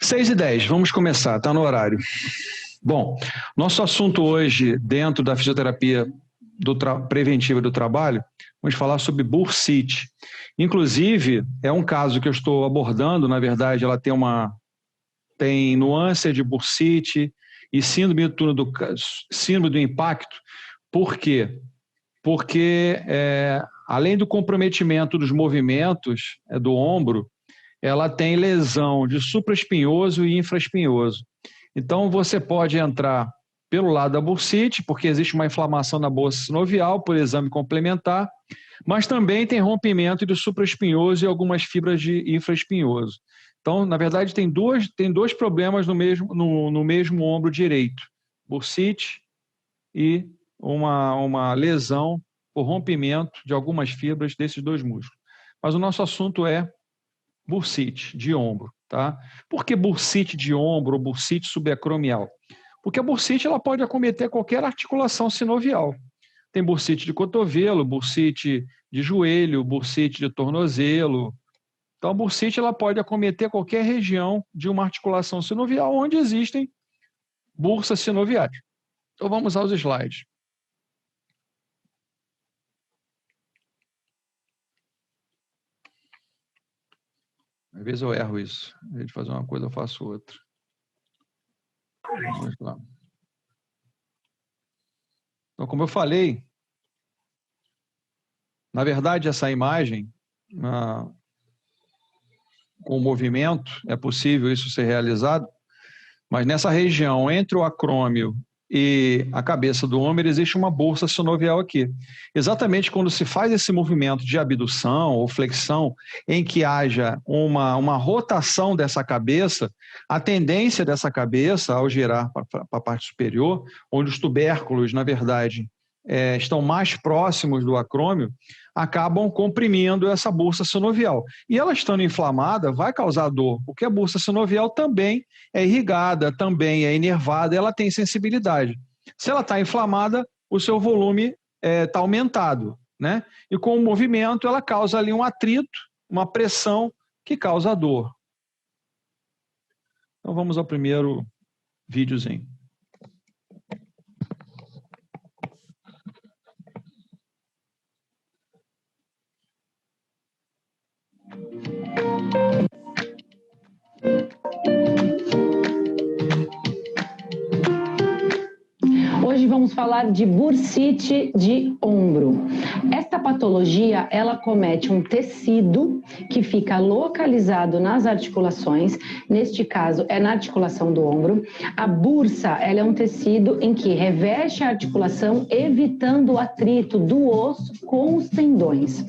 6h10, vamos começar, está no horário. Bom, nosso assunto hoje, dentro da fisioterapia preventiva do trabalho, vamos falar sobre bursite. Inclusive, é um caso que eu estou abordando, na verdade, ela tem nuance de bursite e síndrome do impacto. Por quê? Porque, além do comprometimento dos movimentos do ombro, ela tem lesão de supraespinhoso e infraespinhoso. Então, você pode entrar pelo lado da bursite, porque existe uma inflamação na bolsa sinovial, por exame complementar, mas também tem rompimento do supraespinhoso e algumas fibras de infraespinhoso. Então, na verdade, tem dois problemas no mesmo ombro direito, bursite e uma lesão por rompimento de algumas fibras desses dois músculos. Mas o nosso assunto é bursite de ombro, tá? Por que bursite de ombro ou bursite subacromial? Porque a bursite ela pode acometer qualquer articulação sinovial. Tem bursite de cotovelo, bursite de joelho, bursite de tornozelo. Então, a bursite ela pode acometer qualquer região de uma articulação sinovial onde existem bursas sinoviais. Então, vamos aos slides. Às vezes eu erro isso. Em vez de fazer uma coisa, eu faço outra. Vamos lá. Então, como eu falei, na verdade, essa imagem, com o movimento, é possível isso ser realizado, mas nessa região, entre o acrômio e a cabeça do ombro, existe uma bolsa sinovial aqui. Exatamente quando se faz esse movimento de abdução ou flexão, em que haja uma rotação dessa cabeça, a tendência dessa cabeça, ao girar para a parte superior, onde os tubérculos, na verdade, estão mais próximos do acrômio, acabam comprimindo essa bursa sinovial. E ela estando inflamada, vai causar dor, porque a bursa sinovial também é irrigada, também é inervada, ela tem sensibilidade. Se ela está inflamada, o seu volume está aumentado, né? E com o movimento, ela causa ali um atrito, uma pressão que causa dor. Então vamos ao primeiro videozinho. Hoje vamos falar de bursite de ombro. Esta patologia, ela comete um tecido que fica localizado nas articulações, neste caso é na articulação do ombro. A bursa, ela é um tecido em que reveste a articulação, evitando o atrito do osso com os tendões.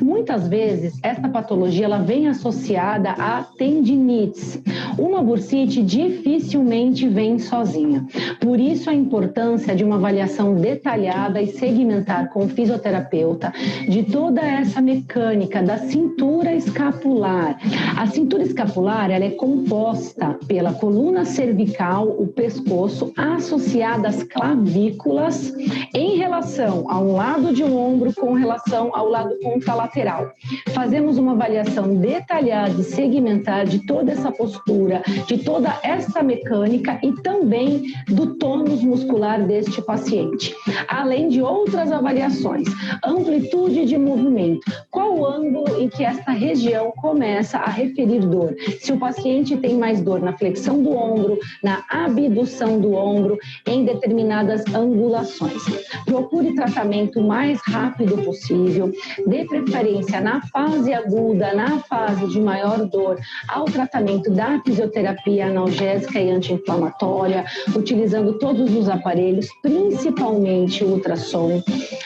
Muitas vezes, esta patologia ela vem associada a tendinites. Uma bursite dificilmente vem sozinha. Por isso a importância de uma avaliação detalhada e segmentar com o fisioterapeuta de toda essa mecânica da cintura escapular. A cintura escapular ela é composta pela coluna cervical, o pescoço, associada às clavículas em relação ao lado de um ombro com relação ao lado contralateral. Fazemos uma avaliação detalhada e segmentar de toda essa postura, de toda essa mecânica e também do tônus muscular deste paciente. Além de outras avaliações, amplitude de movimento, qual o ângulo em que esta região começa a referir dor. Se o paciente tem mais dor na flexão do ombro, na abdução do ombro, em determinadas angulações. Procure tratamento o mais rápido possível, dê preferência na fase aguda, na fase de maior dor, ao tratamento da fisioterapia analgésica e anti-inflamatória, utilizando todos os aparelhos, principalmente o ultrassom.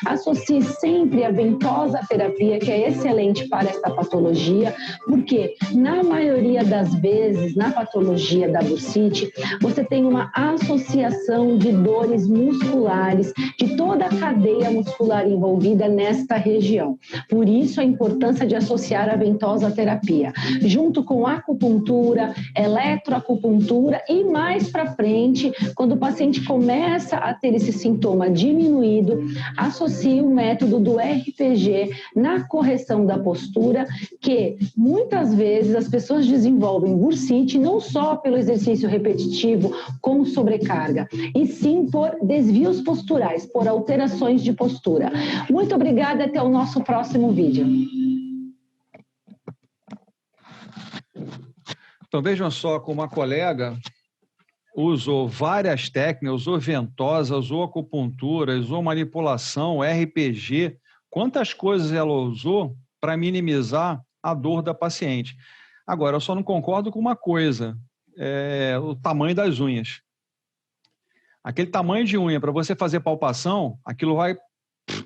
Associe sempre a ventosa terapia, que é excelente para esta patologia, porque na maioria das vezes, na patologia da bursite, você tem uma associação de dores musculares, de toda a cadeia muscular envolvida nesta região. Por isso a importância de associar a ventosa terapia, junto com acupuntura, eletroacupuntura e mais para frente, quando o paciente começa a ter esse sintoma diminuído, associe o método do RPG na correção da postura, que muitas vezes as pessoas desenvolvem bursite não só pelo exercício repetitivo com sobrecarga, e sim por desvios posturais, por alterações de postura. Muito obrigada, até o nosso próximo vídeo. Então vejam só como a colega usou várias técnicas, usou ventosa, usou acupuntura, usou manipulação, RPG, quantas coisas ela usou para minimizar a dor da paciente. Agora, eu só não concordo com uma coisa, o tamanho das unhas. Aquele tamanho de unha, para você fazer palpação, aquilo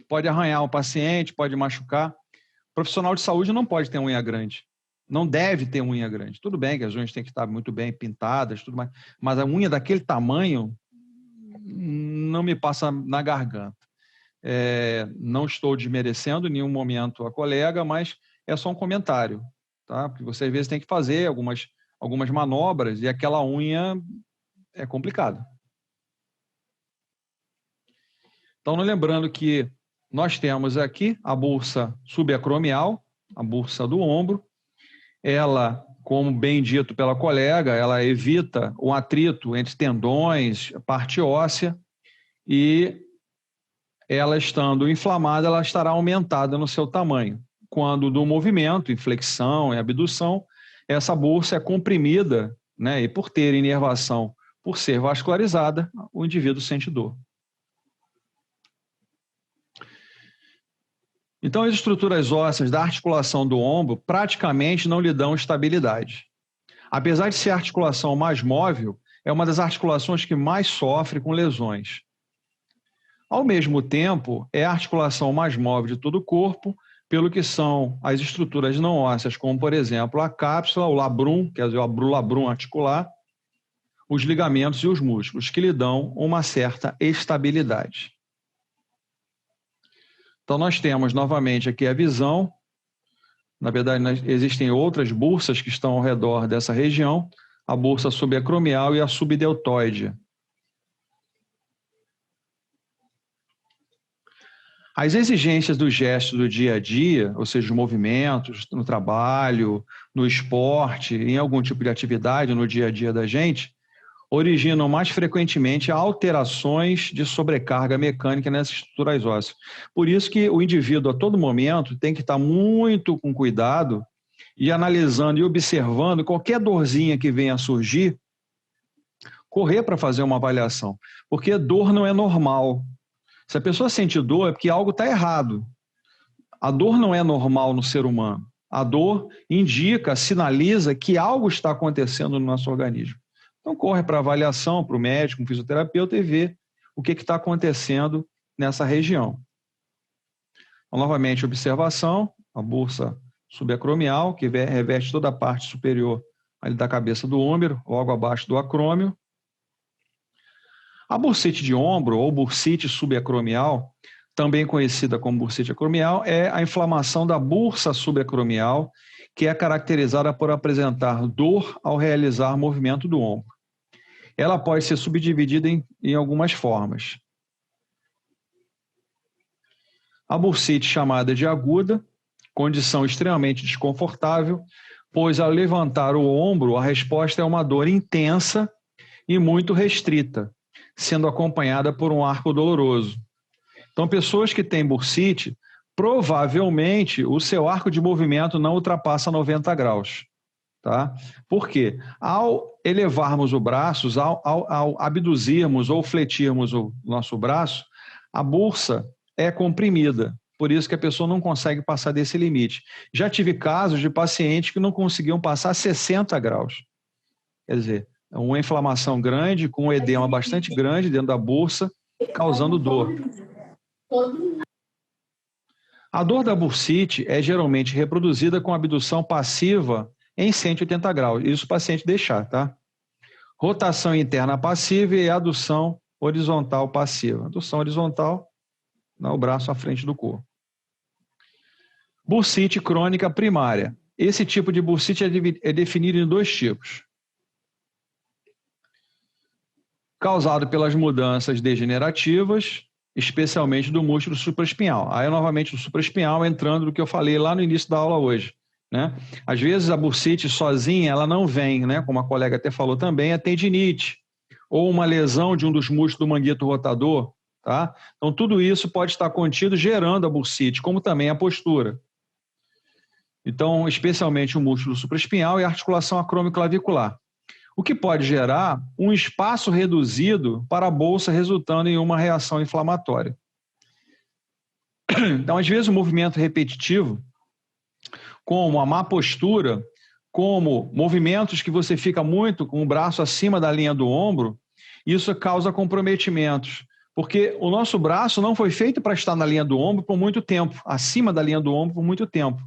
pode arranhar o paciente, pode machucar. O profissional de saúde não pode ter unha grande. Não deve ter unha grande. Tudo bem que as unhas têm que estar muito bem pintadas, tudo mais, mas a unha daquele tamanho não me passa na garganta. Não estou desmerecendo em nenhum momento a colega, mas é só um comentário, tá? Porque você às vezes tem que fazer algumas manobras e aquela unha é complicado. Então, lembrando que nós temos aqui a bursa subacromial, a bursa do ombro. Ela, como bem dito pela colega, ela evita o atrito entre tendões, parte óssea, e ela estando inflamada, ela estará aumentada no seu tamanho. Quando do movimento, em flexão e abdução, essa bursa é comprimida, né, e por ter inervação, por ser vascularizada, o indivíduo sente dor. Então, as estruturas ósseas da articulação do ombro praticamente não lhe dão estabilidade. Apesar de ser a articulação mais móvel, é uma das articulações que mais sofre com lesões. Ao mesmo tempo, é a articulação mais móvel de todo o corpo, pelo que são as estruturas não ósseas, como, por exemplo, a cápsula, o labrum, quer dizer, o labrum articular, os ligamentos e os músculos, que lhe dão uma certa estabilidade. Então, nós temos novamente aqui a visão. Na verdade, existem outras bursas que estão ao redor dessa região, a bursa subacromial e a subdeltoide. As exigências dos gestos do dia a dia, ou seja, os movimentos no trabalho, no esporte, em algum tipo de atividade no dia a dia da gente, originam mais frequentemente alterações de sobrecarga mecânica nessas estruturas ósseas. Por isso que o indivíduo, a todo momento, tem que estar muito com cuidado e analisando e observando qualquer dorzinha que venha a surgir, correr para fazer uma avaliação, porque dor não é normal. Se a pessoa sente dor, é porque algo está errado. A dor não é normal no ser humano. A dor indica, sinaliza que algo está acontecendo no nosso organismo. Então, corre para avaliação, para o médico, um fisioterapeuta e vê o que está acontecendo nessa região. Então, novamente, observação, a bursa subacromial, que reveste toda a parte superior ali da cabeça do ombro, logo abaixo do acrômio. A bursite de ombro, ou bursite subacromial, também conhecida como bursite acromial, é a inflamação da bursa subacromial, que é caracterizada por apresentar dor ao realizar movimento do ombro. Ela pode ser subdividida em algumas formas. A bursite chamada de aguda, condição extremamente desconfortável, pois ao levantar o ombro, a resposta é uma dor intensa e muito restrita, sendo acompanhada por um arco doloroso. Então, pessoas que têm bursite, provavelmente o seu arco de movimento não ultrapassa 90 graus. Tá? Por quê? Ao elevarmos o braço, ao abduzirmos ou fletirmos o nosso braço, a bursa é comprimida. Por isso que a pessoa não consegue passar desse limite. Já tive casos de pacientes que não conseguiam passar 60 graus. Quer dizer, uma inflamação grande, com um edema bastante grande dentro da bursa, causando dor. A dor da bursite é geralmente reproduzida com abdução passiva em 180 graus. Isso o paciente deixar, tá? Rotação interna passiva e adução horizontal passiva. Adução horizontal, o braço à frente do corpo. Bursite crônica primária. Esse tipo de bursite é definido em dois tipos. causado pelas mudanças degenerativas, especialmente do músculo supraespinhal. Aí, novamente, o supraespinhal entrando no que eu falei lá no início da aula hoje, né? Às vezes, a bursite sozinha, ela não vem, né? Como a colega até falou também, a tendinite, ou uma lesão de um dos músculos do manguito rotador, tá? Então, tudo isso pode estar contido gerando a bursite, como também a postura. Então, especialmente o músculo supraespinhal e a articulação acromioclavicular. O que pode gerar um espaço reduzido para a bolsa, resultando em uma reação inflamatória. Então, às vezes, o movimento repetitivo, como a má postura, como movimentos que você fica muito com o braço acima da linha do ombro, isso causa comprometimentos. Porque o nosso braço não foi feito para estar na linha do ombro por muito tempo, acima da linha do ombro por muito tempo.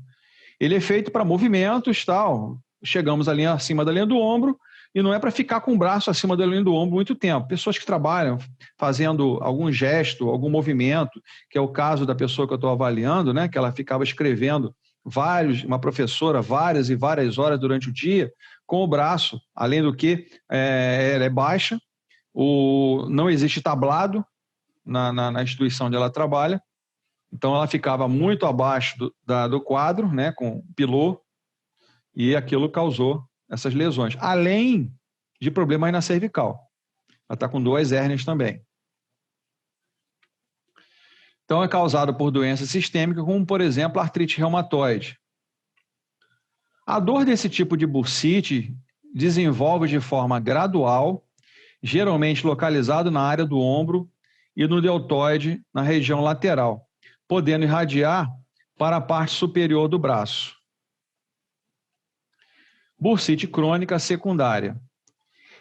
Ele é feito para movimentos, tal. Chegamos ali acima da linha do ombro, e não é para ficar com o braço acima da linha do ombro muito tempo. Pessoas que trabalham fazendo algum gesto, algum movimento, que é o caso da pessoa que eu estou avaliando, né, que ela ficava escrevendo uma professora, várias e várias horas durante o dia, com o braço, além do que ela é baixa, não existe tablado na instituição onde ela trabalha, então ela ficava muito abaixo do quadro, né, com pilô, e aquilo causou essas lesões, além de problemas na cervical. Ela está com 2 hérnias também. Então, é causado por doenças sistêmicas, como, por exemplo, a artrite reumatoide. A dor desse tipo de bursite desenvolve de forma gradual, geralmente localizado na área do ombro e no deltoide, na região lateral, podendo irradiar para a parte superior do braço. Bursite crônica secundária.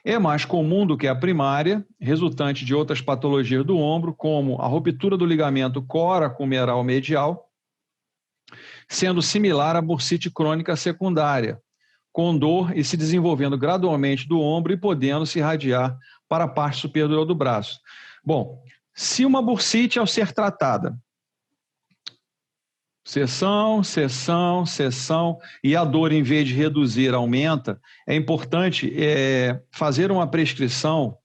É mais comum do que a primária, resultante de outras patologias do ombro, como a ruptura do ligamento coracomeral medial, sendo similar à bursite crônica secundária, com dor e se desenvolvendo gradualmente do ombro e podendo se irradiar para a parte superior do braço. Bom, se uma bursite, ao ser tratada, sessão, e a dor, em vez de reduzir, aumenta, é importante fazer uma prescrição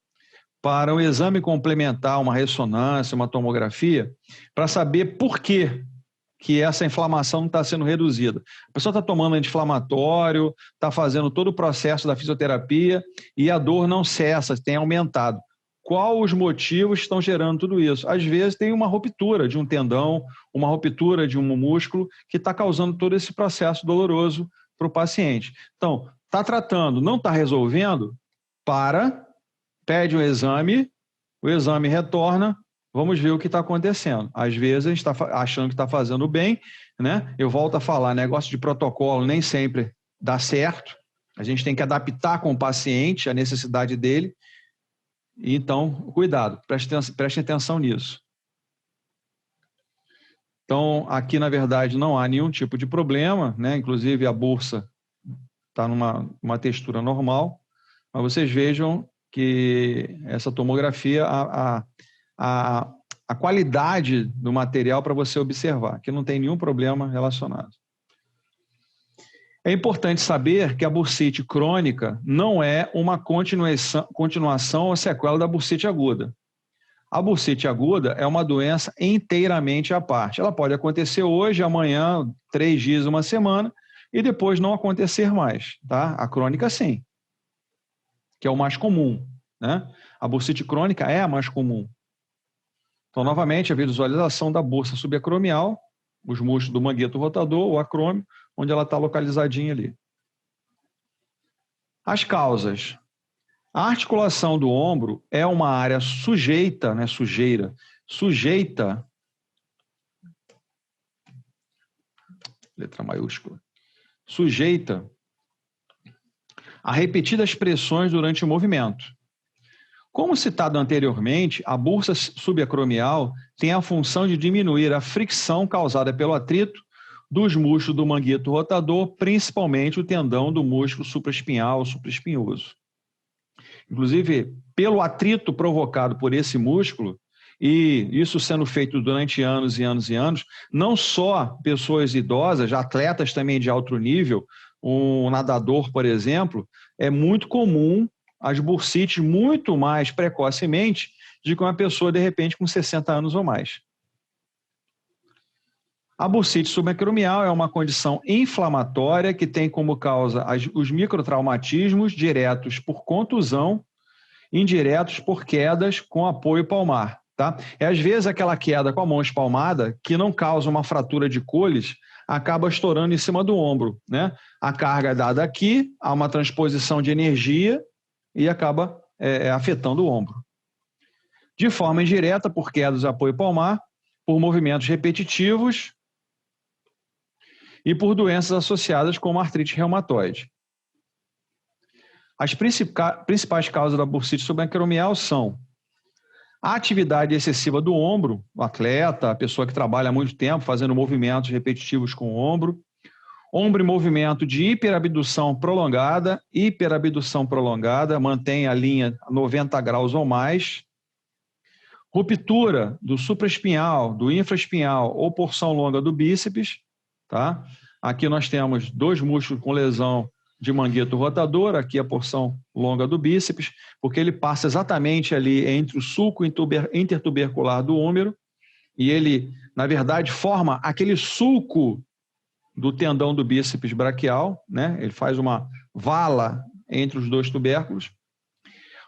para um exame complementar, uma ressonância, uma tomografia, para saber por que essa inflamação não está sendo reduzida. A pessoa está tomando anti-inflamatório, está fazendo todo o processo da fisioterapia e a dor não cessa, tem aumentado. Qual os motivos que estão gerando tudo isso? Às vezes tem uma ruptura de um tendão, uma ruptura de um músculo que está causando todo esse processo doloroso para o paciente. Então, está tratando, não está resolvendo, pede um exame, o exame retorna, vamos ver o que está acontecendo. Às vezes a gente está achando que está fazendo bem, né? Eu volto a falar, negócio de protocolo nem sempre dá certo, a gente tem que adaptar com o paciente a necessidade dele. Então, cuidado, preste atenção nisso. Então, aqui, na verdade, não há nenhum tipo de problema, né? Inclusive, a bursa está numa textura normal, mas vocês vejam que essa tomografia, a qualidade do material para você observar, que não tem nenhum problema relacionado. É importante saber que a bursite crônica não é uma continuação ou sequela da bursite aguda. A bursite aguda é uma doença inteiramente à parte. Ela pode acontecer hoje, amanhã, 3 dias, 1 semana, e depois não acontecer mais, tá? A crônica, sim, que é o mais comum, né? A bursite crônica é a mais comum. Então, novamente, a visualização da bursa subacromial, os músculos do manguito rotador, o acrômio, onde ela está localizadinha ali. As causas. A articulação do ombro é uma área sujeita, né, sujeita, letra maiúscula, sujeita a repetidas pressões durante o movimento. Como citado anteriormente, a bursa subacromial tem a função de diminuir a fricção causada pelo atrito dos músculos do manguito rotador, principalmente o tendão do músculo supraespinhal ou supraespinhoso. Inclusive, pelo atrito provocado por esse músculo, e isso sendo feito durante anos e anos e anos, não só pessoas idosas, atletas também de alto nível, um nadador, por exemplo, é muito comum as bursites muito mais precocemente do que uma pessoa, de repente, com 60 anos ou mais. A bursite subacromial é uma condição inflamatória que tem como causa os microtraumatismos diretos por contusão, indiretos por quedas com apoio palmar. Tá? Às vezes aquela queda com a mão espalmada, que não causa uma fratura de Colles, acaba estourando em cima do ombro. Né? A carga é dada aqui, há uma transposição de energia e acaba afetando o ombro. De forma indireta, por quedas de apoio palmar, por movimentos repetitivos e por doenças associadas como artrite reumatoide. As principais causas da bursite subacromial são a atividade excessiva do ombro, o atleta, a pessoa que trabalha há muito tempo fazendo movimentos repetitivos com o ombro em movimento de hiperabdução prolongada, mantém a linha 90 graus ou mais, ruptura do supraespinhal, do infraespinhal ou porção longa do bíceps, tá? Aqui nós temos 2 músculos com lesão de mangueto rotador, aqui a porção longa do bíceps, porque ele passa exatamente ali entre o sulco intertubercular do húmero e ele, na verdade, forma aquele sulco do tendão do bíceps braquial, né? Ele faz uma vala entre os 2 tubérculos.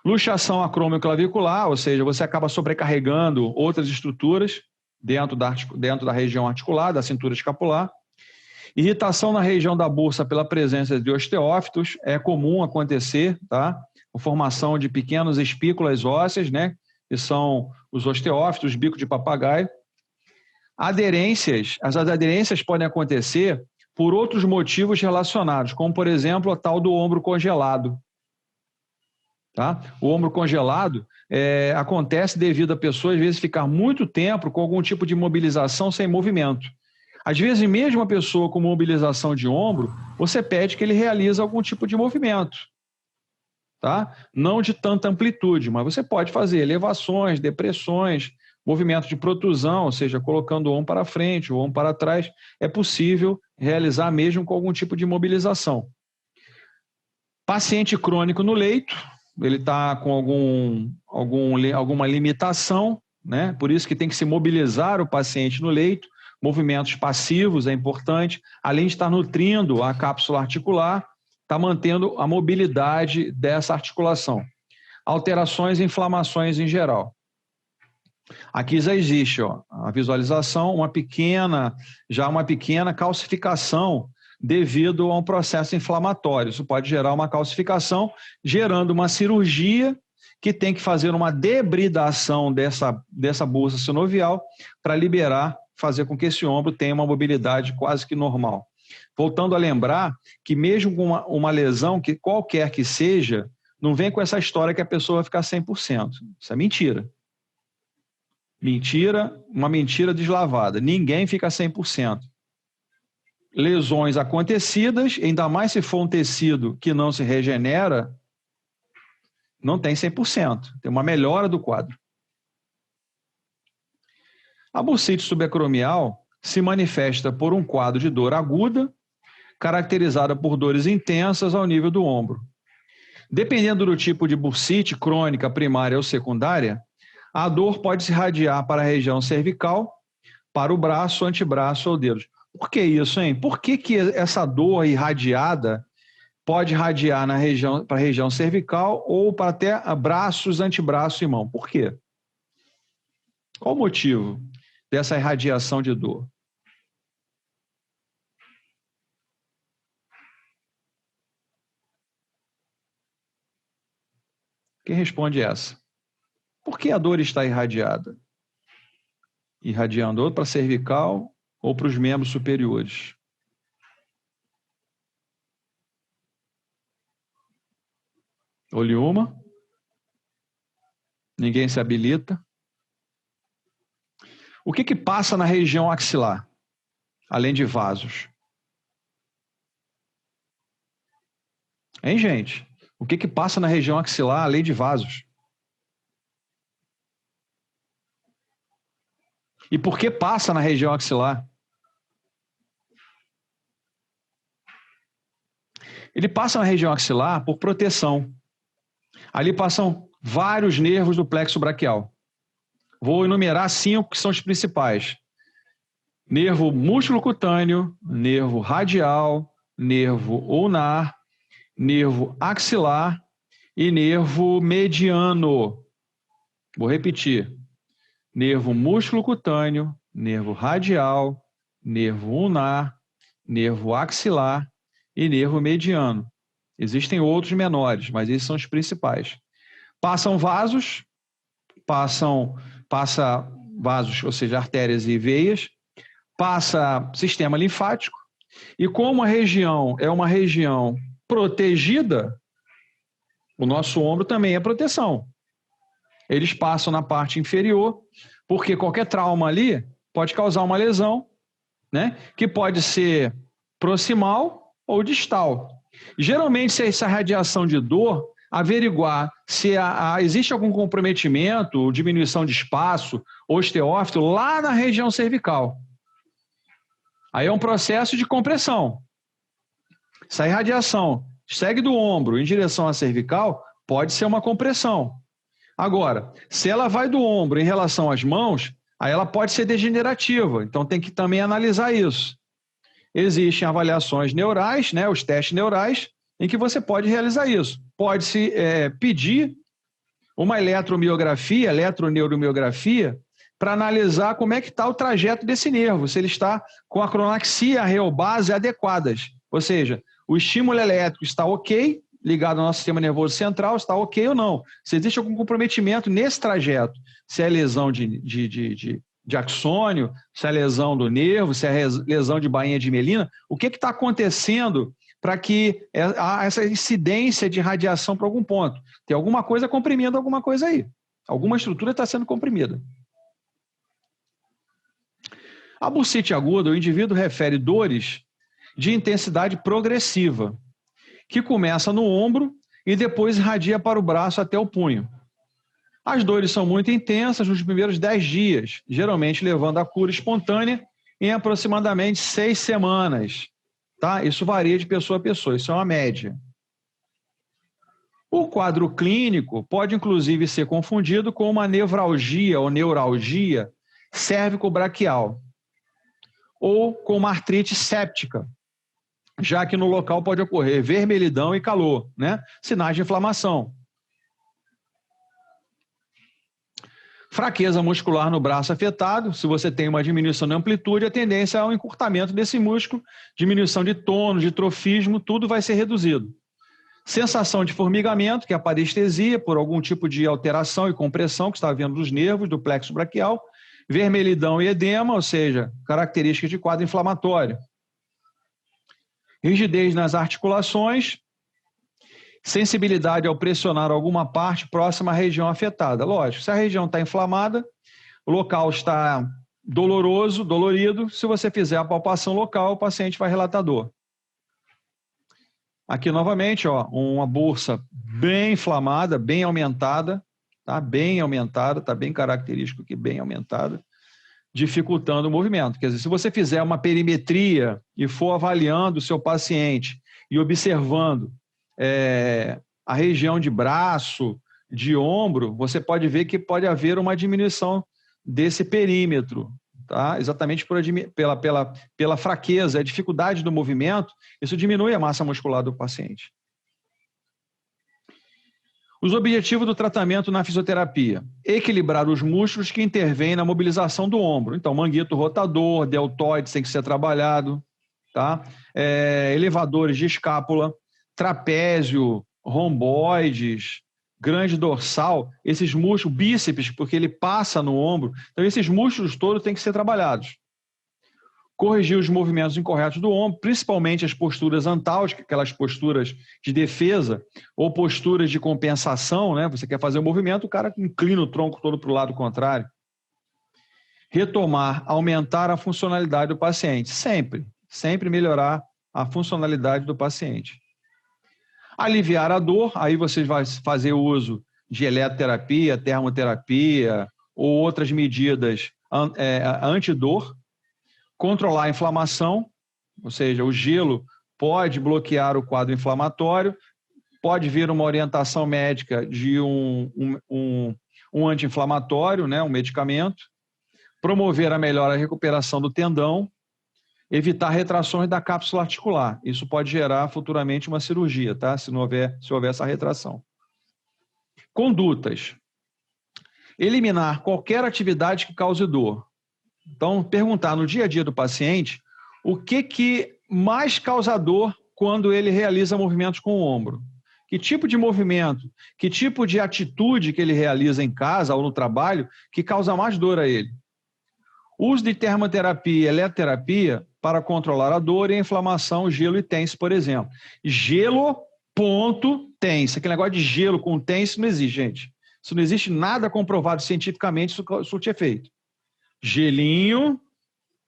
Luxação acromioclavicular, ou seja, você acaba sobrecarregando outras estruturas dentro da região articular, da cintura escapular. Irritação na região da bursa pela presença de osteófitos, é comum acontecer, tá? A formação de pequenas espículas ósseas, né? Que são os osteófitos, bico de papagaio. As aderências podem acontecer por outros motivos relacionados, como, por exemplo, a tal do ombro congelado. Tá? O ombro congelado acontece devido a pessoa, às vezes, ficar muito tempo com algum tipo de mobilização sem movimento. Às vezes, mesmo a pessoa com mobilização de ombro, você pede que ele realize algum tipo de movimento. Tá? Não de tanta amplitude, mas você pode fazer elevações, depressões, movimento de protusão, ou seja, colocando o ombro para frente, o ombro para trás. É possível realizar mesmo com algum tipo de mobilização. Paciente crônico no leito, ele está com alguma limitação, né? Por isso que tem que se mobilizar o paciente no leito. Movimentos passivos é importante, além de estar nutrindo a cápsula articular, está mantendo a mobilidade dessa articulação. Alterações e inflamações em geral. Aqui já existe a visualização, uma pequena calcificação devido a um processo inflamatório. Isso pode gerar uma calcificação, gerando uma cirurgia que tem que fazer uma debridação dessa bursa sinovial para fazer com que esse ombro tenha uma mobilidade quase que normal. Voltando a lembrar que mesmo com uma lesão, que qualquer que seja, não vem com essa história que a pessoa vai ficar 100%. Isso é mentira. Uma mentira deslavada. Ninguém fica 100%. Lesões acontecidas, ainda mais se for um tecido que não se regenera, não tem 100%. Tem uma melhora do quadro. A bursite subacromial se manifesta por um quadro de dor aguda, caracterizada por dores intensas ao nível do ombro. Dependendo do tipo de bursite, crônica, primária ou secundária, a dor pode se irradiar para a região cervical, para o braço, antebraço ou dedos. Por que isso, hein? Por que essa dor irradiada pode irradiar para a região cervical ou para até braços, antebraço e mão? Por quê? Qual o motivo dessa irradiação de dor? Quem responde essa? Por que a dor está irradiada? Irradiando ou para a cervical ou para os membros superiores. Olhe uma. Ninguém se habilita. O que passa na região axilar, além de vasos? Hein, gente? O que passa na região axilar, além de vasos? E por que passa na região axilar? Ele passa na região axilar por proteção. Ali passam vários nervos do plexo braquial. Vou enumerar 5 que são os principais. Nervo músculo cutâneo, nervo radial, nervo ulnar, nervo axilar e nervo mediano. Vou repetir. Nervo músculo cutâneo, nervo radial, nervo ulnar, nervo axilar e nervo mediano. Existem outros menores, mas esses são os principais. Passam vasos, passa vasos, ou seja, artérias e veias, passa sistema linfático, e como a região é uma região protegida, o nosso ombro também é proteção. Eles passam na parte inferior, porque qualquer trauma ali pode causar uma lesão, né? Que pode ser proximal ou distal. Geralmente, se essa radiação de dor, averiguar se existe algum comprometimento, ou diminuição de espaço, osteófito, lá na região cervical. Aí é um processo de compressão. Se a irradiação segue do ombro em direção à cervical, pode ser uma compressão. Agora, se ela vai do ombro em relação às mãos, aí ela pode ser degenerativa. Então tem que também analisar isso. Existem avaliações neurais, né, os testes neurais, em que você pode realizar isso. Pode-se pedir uma eletromiografia, eletroneuromiografia, para analisar como é que está o trajeto desse nervo, se ele está com a cronaxia, a reobase adequadas. Ou seja, o estímulo elétrico está ok, ligado ao nosso sistema nervoso central, está ok ou não. Se existe algum comprometimento nesse trajeto, se é lesão de axônio, se é lesão do nervo, se é lesão de bainha de mielina, o que está acontecendo para que essa incidência de radiação para algum ponto? Tem alguma coisa comprimindo alguma coisa aí. Alguma estrutura está sendo comprimida. A bursite aguda, o indivíduo refere dores de intensidade progressiva, que começa no ombro e depois irradia para o braço até o punho. As dores são muito intensas nos primeiros 10 dias, geralmente levando à cura espontânea em aproximadamente 6 semanas. Tá? Isso varia de pessoa a pessoa, isso é uma média. O quadro clínico pode, inclusive, ser confundido com uma nevralgia ou neuralgia cérvico-braquial, ou com uma artrite séptica, já que no local pode ocorrer vermelhidão e calor, né? Sinais de inflamação. Fraqueza muscular no braço afetado, se você tem uma diminuição de amplitude, a tendência é ao encurtamento desse músculo, diminuição de tônus, de trofismo, tudo vai ser reduzido. Sensação de formigamento, que é a parestesia, por algum tipo de alteração e compressão que está havendo dos nervos, do plexo braquial, vermelhidão e edema, ou seja, características de quadro inflamatório. Rigidez nas articulações, sensibilidade ao pressionar alguma parte próxima à região afetada. Lógico, se a região está inflamada, o local está doloroso, dolorido, se você fizer a palpação local, o paciente vai relatar dor. Aqui novamente, ó, uma bursa bem inflamada, bem aumentada, tá? Bem aumentada, tá bem característico aqui, bem aumentada, dificultando o movimento. Quer dizer, se você fizer uma perimetria e for avaliando o seu paciente e observando a região de braço, de ombro, você pode ver que pode haver uma diminuição desse perímetro, tá? Exatamente pela fraqueza, a dificuldade do movimento, isso diminui a massa muscular do paciente. Os objetivos do tratamento na fisioterapia: equilibrar os músculos que intervêm na mobilização do ombro. Então, manguito rotador, deltoides tem que ser trabalhado, tá? Elevadores de escápula, trapézio, romboides, grande dorsal, esses músculos, bíceps, porque ele passa no ombro. Então, esses músculos todos têm que ser trabalhados. Corrigir os movimentos incorretos do ombro, principalmente as posturas antálgicas, aquelas posturas de defesa, ou posturas de compensação, né? Você quer fazer o movimento, o cara inclina o tronco todo para o lado contrário. Retomar, aumentar a funcionalidade do paciente. Sempre melhorar a funcionalidade do paciente. Aliviar a dor, aí você vai fazer uso de eletroterapia, termoterapia ou outras medidas antidor. Controlar a inflamação, ou seja, o gelo pode bloquear o quadro inflamatório, pode vir uma orientação médica de um anti-inflamatório, né, um medicamento, promover a melhor recuperação do tendão, evitar retrações da cápsula articular. Isso pode gerar futuramente uma cirurgia, tá? Se houver essa retração. Condutas. Eliminar qualquer atividade que cause dor. Então, perguntar no dia a dia do paciente o que mais causa dor quando ele realiza movimentos com o ombro. Que tipo de movimento, que tipo de atitude que ele realiza em casa ou no trabalho que causa mais dor a ele. Uso de termoterapia e eletroterapia para controlar a dor e a inflamação, gelo e TENS, por exemplo. Gelo, ponto, TENS. Aquele negócio de gelo com TENS não existe, gente. Isso não existe nada comprovado cientificamente, isso tinha feito. Gelinho,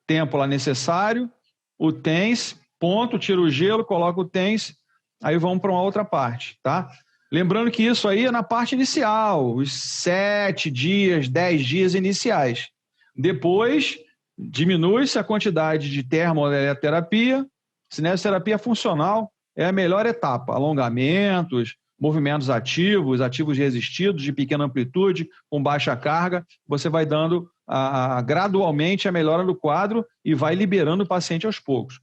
tempo lá necessário, o TENS, ponto, tira o gelo, coloca o TENS, aí vamos para uma outra parte, tá? Lembrando que isso aí é na parte inicial, os 7 dias, 10 dias iniciais. Depois, diminui-se a quantidade de termoeletroterapia, cinesioterapia funcional é a melhor etapa, alongamentos, movimentos ativos resistidos, de pequena amplitude, com baixa carga, você vai dando gradualmente a melhora do quadro e vai liberando o paciente aos poucos.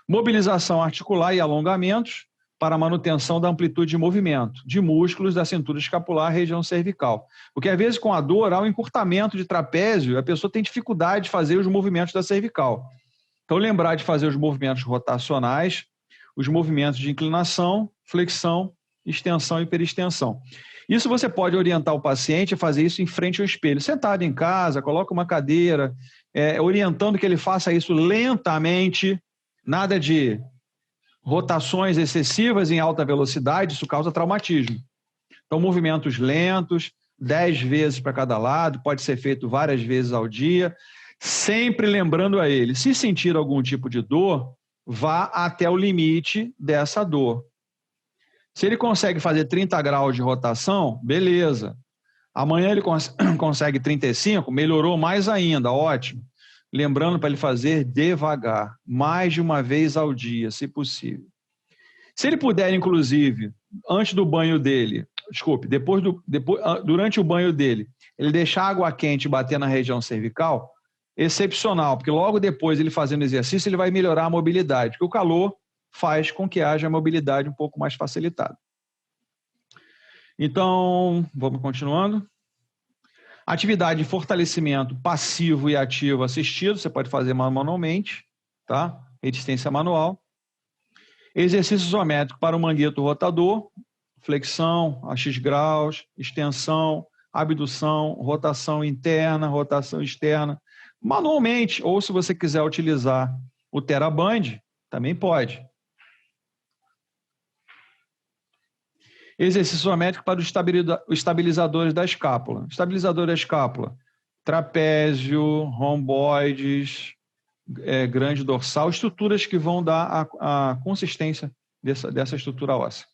Mobilização articular e alongamentos para manutenção da amplitude de movimento, de músculos da cintura escapular, região cervical. Porque às vezes com a dor, há um encurtamento de trapézio, a pessoa tem dificuldade de fazer os movimentos da cervical. Então lembrar de fazer os movimentos rotacionais, os movimentos de inclinação, flexão, extensão e hiperextensão. Isso você pode orientar o paciente a fazer isso em frente ao espelho. Sentado em casa, coloca uma cadeira, orientando que ele faça isso lentamente, nada de rotações excessivas em alta velocidade, isso causa traumatismo. Então, movimentos lentos, 10 vezes para cada lado, pode ser feito várias vezes ao dia, sempre lembrando a ele, se sentir algum tipo de dor, vá até o limite dessa dor. Se ele consegue fazer 30 graus de rotação, beleza. Amanhã ele consegue 35, melhorou mais ainda, ótimo. Lembrando para ele fazer devagar, mais de uma vez ao dia, se possível. Se ele puder, inclusive, antes do banho dele, durante o banho dele, ele deixar a água quente bater na região cervical, excepcional, porque logo depois ele fazendo exercício, ele vai melhorar a mobilidade, porque o calor faz com que haja a mobilidade um pouco mais facilitada. Então, vamos continuando. Atividade de fortalecimento passivo e ativo assistido, você pode fazer manualmente, tá? Resistência manual. Exercício isométrico para o mangueto rotador, flexão a X graus, extensão, abdução, rotação interna, rotação externa, manualmente, ou se você quiser utilizar o TheraBand, também pode. Exercício isométrico para os estabilizadores da escápula. Estabilizador da escápula, trapézio, romboides, grande dorsal, estruturas que vão dar a consistência dessa estrutura óssea.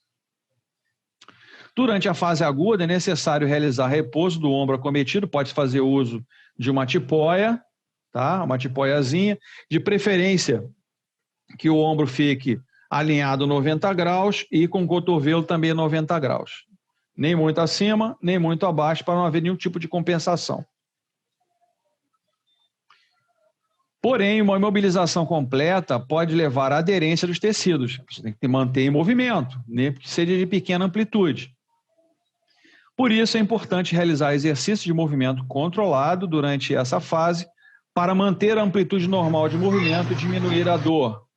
Durante a fase aguda, é necessário realizar repouso do ombro acometido, pode fazer uso de uma tipóia, tá? Uma tipóiazinha, de preferência que o ombro fique alinhado 90 graus e com o cotovelo também 90 graus. Nem muito acima, nem muito abaixo, para não haver nenhum tipo de compensação. Porém, uma imobilização completa pode levar à aderência dos tecidos. Você tem que manter em movimento, nem que seja de pequena amplitude. Por isso, é importante realizar exercício de movimento controlado durante essa fase para manter a amplitude normal de movimento e diminuir a dor.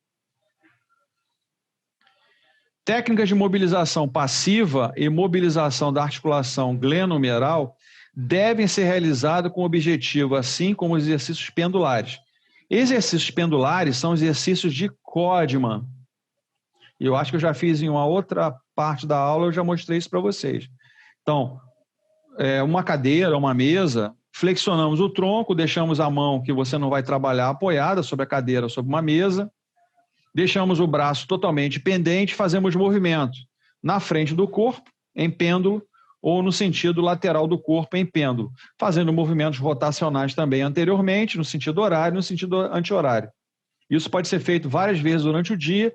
Técnicas de mobilização passiva e mobilização da articulação glenohumeral devem ser realizadas com objetivo, assim como os exercícios pendulares. Exercícios pendulares são exercícios de Codman. Eu acho que eu já fiz em uma outra parte da aula, eu já mostrei isso para vocês. Então, uma cadeira, uma mesa, flexionamos o tronco, deixamos a mão que você não vai trabalhar apoiada sobre a cadeira, sobre uma mesa, deixamos o braço totalmente pendente, fazemos movimento na frente do corpo, em pêndulo, ou no sentido lateral do corpo, em pêndulo, fazendo movimentos rotacionais também anteriormente, no sentido horário e no sentido anti-horário. Isso pode ser feito várias vezes durante o dia,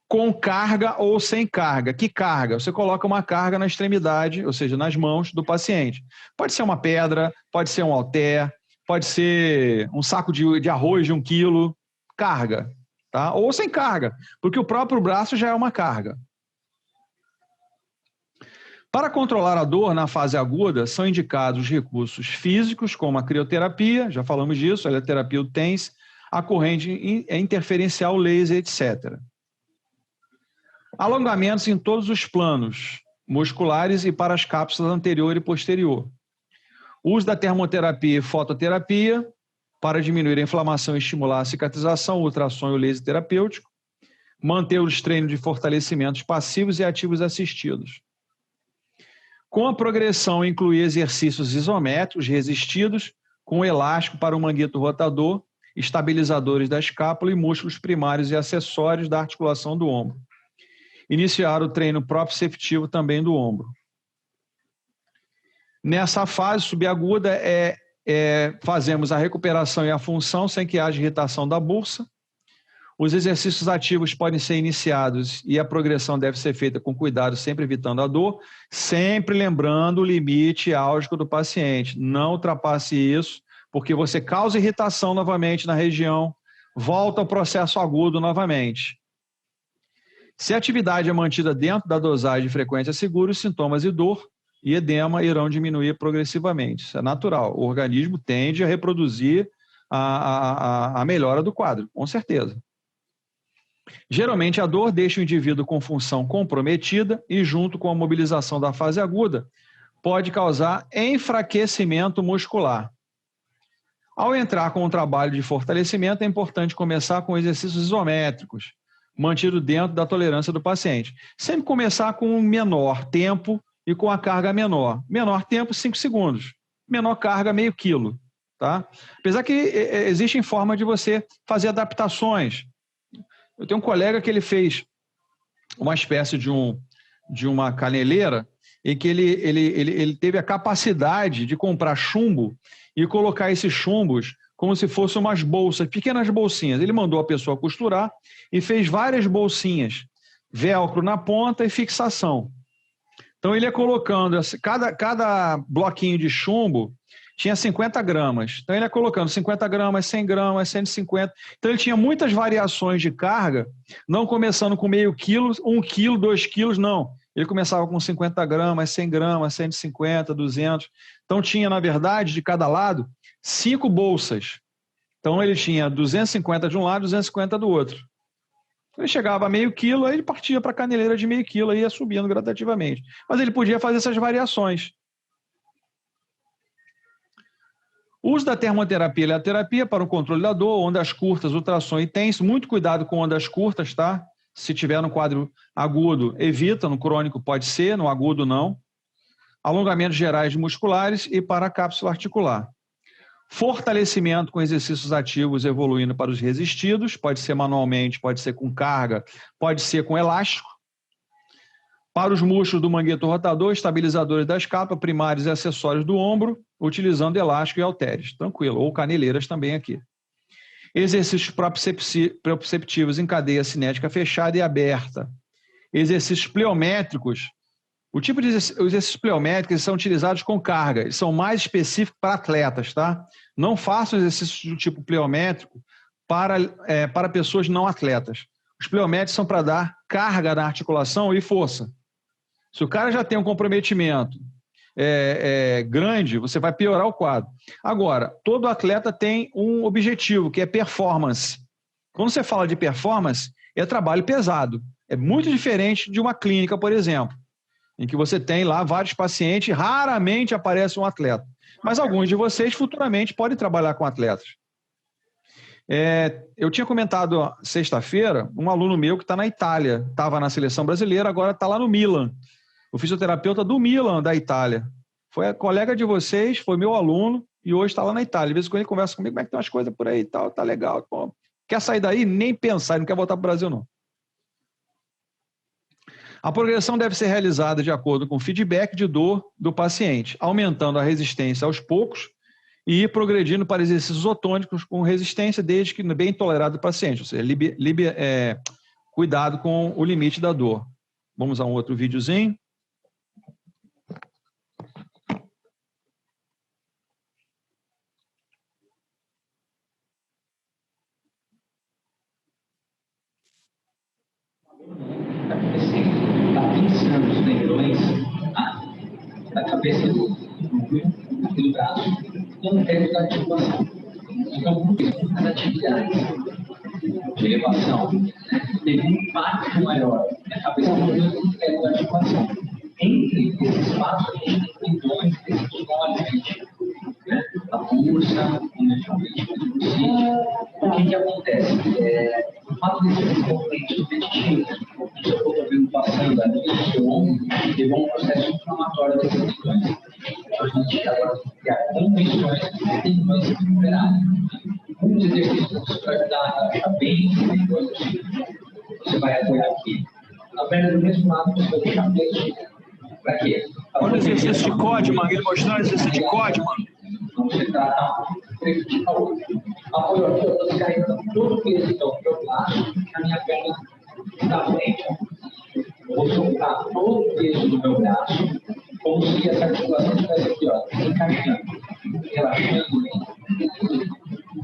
com carga ou sem carga. Que carga? Você coloca uma carga na extremidade, ou seja, nas mãos do paciente. Pode ser uma pedra, pode ser um halter, pode ser um saco de arroz de 1 quilo, carga, tá? Ou sem carga, porque o próprio braço já é uma carga. Para controlar a dor na fase aguda, são indicados recursos físicos, como a crioterapia, já falamos disso, a eletroterapia, o TENS, a corrente interferencial, laser, etc. Alongamentos em todos os planos musculares e para as cápsulas anterior e posterior. Uso da termoterapia e fototerapia para diminuir a inflamação e estimular a cicatrização, ultrassom e o laser terapêutico. Manter os treinos de fortalecimentos passivos e ativos assistidos. Com a progressão, incluir exercícios isométricos resistidos com elástico para o manguito rotador, estabilizadores da escápula e músculos primários e acessórios da articulação do ombro. Iniciar o treino proprioceptivo também do ombro. Nessa fase subaguda, fazemos a recuperação e a função sem que haja irritação da bursa. Os exercícios ativos podem ser iniciados e a progressão deve ser feita com cuidado, sempre evitando a dor, sempre lembrando o limite álgico do paciente. Não ultrapasse isso, porque você causa irritação novamente na região, volta ao processo agudo novamente. Se a atividade é mantida dentro da dosagem de frequência segura, os sintomas de dor e edema irão diminuir progressivamente. Isso é natural. O organismo tende a reproduzir a melhora do quadro, com certeza. Geralmente, a dor deixa o indivíduo com função comprometida e, junto com a mobilização da fase aguda, pode causar enfraquecimento muscular. Ao entrar com o trabalho de fortalecimento, é importante começar com exercícios isométricos, mantido dentro da tolerância do paciente. Sempre começar com um menor tempo e com a carga menor. Menor tempo, 5 segundos. Menor carga, meio quilo. Tá? Apesar que existem formas de você fazer adaptações. Eu tenho um colega que ele fez uma espécie de uma caneleira em que ele teve a capacidade de comprar chumbo e colocar esses chumbos como se fossem umas bolsas, pequenas bolsinhas. Ele mandou a pessoa costurar e fez várias bolsinhas, velcro na ponta e fixação. Então ele ia colocando, cada bloquinho de chumbo tinha 50 gramas. Então ele ia colocando 50 gramas, 100 gramas, 150. Então ele tinha muitas variações de carga, não começando com meio quilo, 1 quilo, 2 quilos, não. Ele começava com 50 gramas, 100 gramas, 150, 200. Então tinha, na verdade, de cada lado, 5 bolsas. Então ele tinha 250 de um lado, 250 do outro. Ele chegava a meio quilo, aí ele partia para a caneleira de meio quilo, aí ia subindo gradativamente. Mas ele podia fazer essas variações. O uso da termoterapia e eletroterapia para o controle da dor, ondas curtas, ultrassom e TENS. Muito cuidado com ondas curtas, tá? Se tiver no quadro agudo, evita. No crônico pode ser, no agudo não. Alongamentos gerais musculares e para a cápsula articular. Fortalecimento com exercícios ativos evoluindo para os resistidos. Pode ser manualmente, pode ser com carga, pode ser com elástico. Para os músculos do manguito rotador, estabilizadores da escápula, primários e acessórios do ombro, utilizando elástico e halteres. Tranquilo. Ou caneleiras também aqui. Exercícios proprioceptivos em cadeia cinética fechada e aberta. Exercícios pleométricos. O tipo de exercícios pleométricos são utilizados com carga. Eles são mais específicos para atletas, tá? Não façam exercícios do tipo pleométrico para pessoas não atletas. Os pleométricos são para dar carga na articulação e força. Se o cara já tem um comprometimento grande, você vai piorar o quadro. Agora, todo atleta tem um objetivo, que é performance. Quando você fala de performance, é trabalho pesado. É muito diferente de uma clínica, por exemplo, em que você tem lá vários pacientes, raramente aparece um atleta. Mas alguns de vocês futuramente podem trabalhar com atletas. Eu tinha comentado sexta-feira, um aluno meu que está na Itália, estava na seleção brasileira, agora está lá no Milan. O fisioterapeuta do Milan, da Itália. Foi a colega de vocês, foi meu aluno e hoje está lá na Itália. Às vezes quando ele conversa comigo, como é que tem umas coisas por aí e tal, tá legal. Pô, quer sair daí? Nem pensar, não quer voltar para o Brasil não. A progressão deve ser realizada de acordo com o feedback de dor do paciente, aumentando a resistência aos poucos e ir progredindo para exercícios isotônicos com resistência desde que bem tolerado do paciente, ou seja, cuidado com o limite da dor. Vamos a um outro videozinho. Está pinçando os tendões da cabeça do braço e no teto da articulação. Então, as atividades de elevação teve um impacto maior na cabeça do braço e no teto da articulação. Entre esses espaços, a gente tem tendões que desenvolvem a pulsa, o que acontece? O fato desse desenvolvimento repetitivo, o seu cotovelo passando ali no seu ombro, levou a um processo inflamatório dessas tendões. Então, a gente agora criar condições de tendões se recuperarem. Um dos exercícios para ajudar a relaxar bem as tendões, você vai apoiar aqui. Na perna do mesmo lado, você vai deixar preso. Para quê? Olha o exercício de Codman, ele mostrou o exercício de Codman. Você trata a outra. Apoio aqui, eu estou carregando todo o peso do meu braço na minha perna da frente. Eu vou soltar todo o peso do meu braço, como se essa articulação estivesse aqui, ó, encaixando, relaxando bem.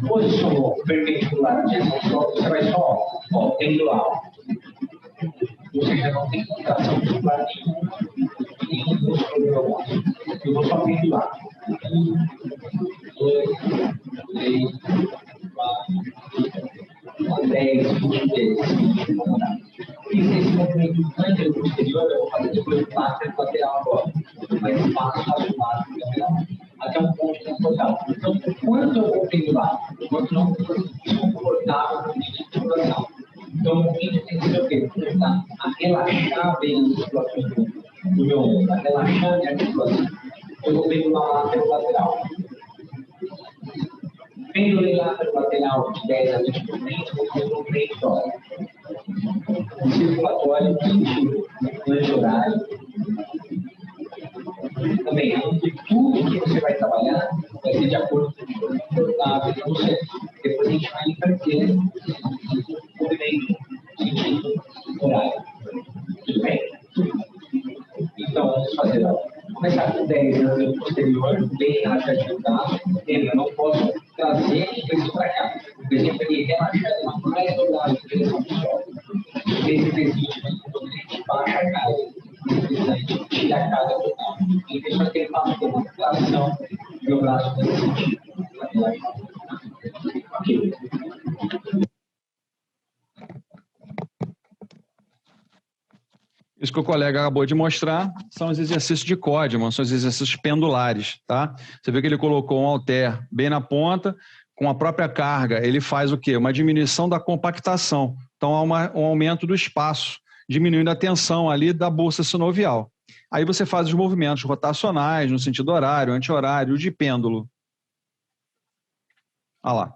Posicionou perpendicular à direção do solo, você vai só, ó, pendular. Você já não tem contração muscular nenhum músculo do meu braço. Eu vou só pendular. 1, 2, 3, 4, 10, 20 vezes. Fiz esse movimento anterior e posterior, eu vou fazer depois do lateral agora. Mas passo a lateral, até um ponto confortável. Então, quando eu vou pendular, enquanto não estou desconfortável no nível de articulação. Então, o movimento tem que ser o quê? Ajudar a relaxar bem as articulações do meu ombro, a relaxar a minha articulação. Eu vou pendular lateral. Pendulei lateral de 10 a 20%, vou fazer um treino só. Um circulatório, um anti-horário. Também, a amplitude que você vai trabalhar vai ser de acordo com o que for confortável para você. Depois a gente vai inverter o movimento, sentido horário. Tudo bem? Então, vamos fazer, ó. Começar com 10 anos posterior, bem relaxadinho o braço. Lembra, eu não posso trazer o peso para cá. O peso ele relaxando, mas mais dobrado em direção ao solo. Esse pezinho quando a gente baixa a carga, a gente tira a carga total. E deixa aquele passo de recuperação do meu braço nesse sentido. Para relaxar. Ok. Isso que o colega acabou de mostrar são os exercícios de Codman, são os exercícios pendulares, tá? Você vê que ele colocou um halter bem na ponta, com a própria carga, ele faz o quê? Uma diminuição da compactação. Então, há um aumento do espaço, diminuindo a tensão ali da bolsa sinovial. Aí você faz os movimentos rotacionais, no sentido horário, anti-horário, de pêndulo. Olha lá.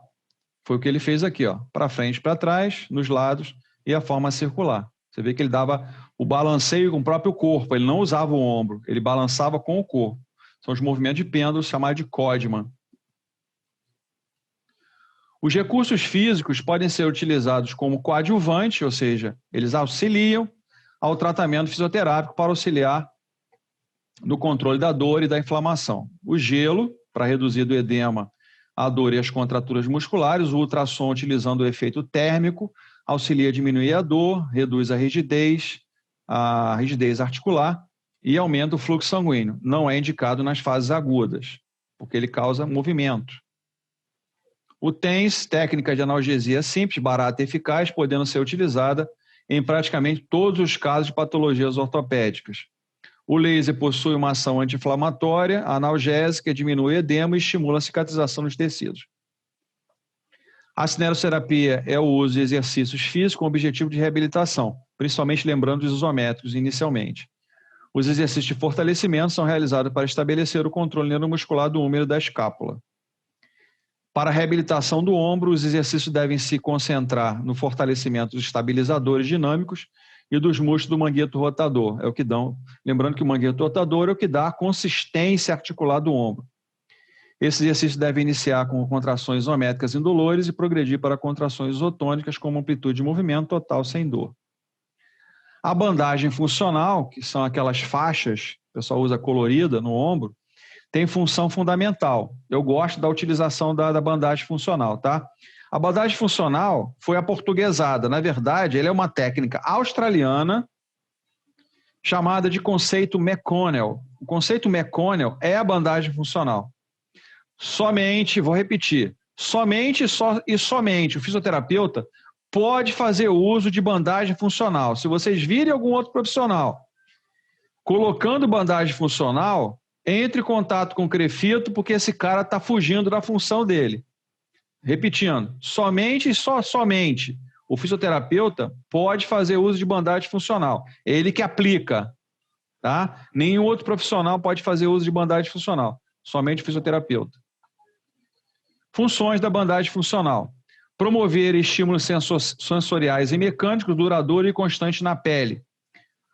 Foi o que ele fez aqui, ó, para frente, para trás, nos lados e a forma circular. Você vê que ele dava o balanceio com o próprio corpo, ele não usava o ombro, ele balançava com o corpo. São os movimentos de pêndulo chamados de Codman. Os recursos físicos podem ser utilizados como coadjuvante, ou seja, eles auxiliam ao tratamento fisioterápico para auxiliar no controle da dor e da inflamação. O gelo, para reduzir do edema a dor e as contraturas musculares, o ultrassom utilizando o efeito térmico, auxilia a diminuir a dor, reduz a rigidez articular e aumenta o fluxo sanguíneo. Não é indicado nas fases agudas, porque ele causa movimento. O TENS, técnica de analgesia simples, barata e eficaz, podendo ser utilizada em praticamente todos os casos de patologias ortopédicas. O laser possui uma ação anti-inflamatória, analgésica, diminui o edema e estimula a cicatrização dos tecidos. A cineroterapia é o uso de exercícios físicos com objetivo de reabilitação, principalmente lembrando os isométricos inicialmente. Os exercícios de fortalecimento são realizados para estabelecer o controle neuromuscular do úmero da escápula. Para a reabilitação do ombro, os exercícios devem se concentrar no fortalecimento dos estabilizadores dinâmicos e dos músculos do mangueto rotador. É o que dão. Lembrando que o mangueto rotador é o que dá a consistência articular do ombro. Esse exercício deve iniciar com contrações isométricas indolores e progredir para contrações isotônicas com uma amplitude de movimento total sem dor. A bandagem funcional, que são aquelas faixas, o pessoal usa colorida no ombro, tem função fundamental. Eu gosto da utilização da bandagem funcional, tá? A bandagem funcional foi aportuguesada. Na verdade, ela é uma técnica australiana chamada de conceito McConnell. O conceito McConnell é a bandagem funcional. Somente, vou repetir, somente o fisioterapeuta pode fazer uso de bandagem funcional. Se vocês virem algum outro profissional colocando bandagem funcional, entre em contato com o CREFITO, porque esse cara está fugindo da função dele. Repetindo, somente o fisioterapeuta pode fazer uso de bandagem funcional. É ele que aplica, tá? Nenhum outro profissional pode fazer uso de bandagem funcional, somente o fisioterapeuta. Funções da bandagem funcional: promover estímulos sensoriais e mecânicos duradouros e constantes na pele.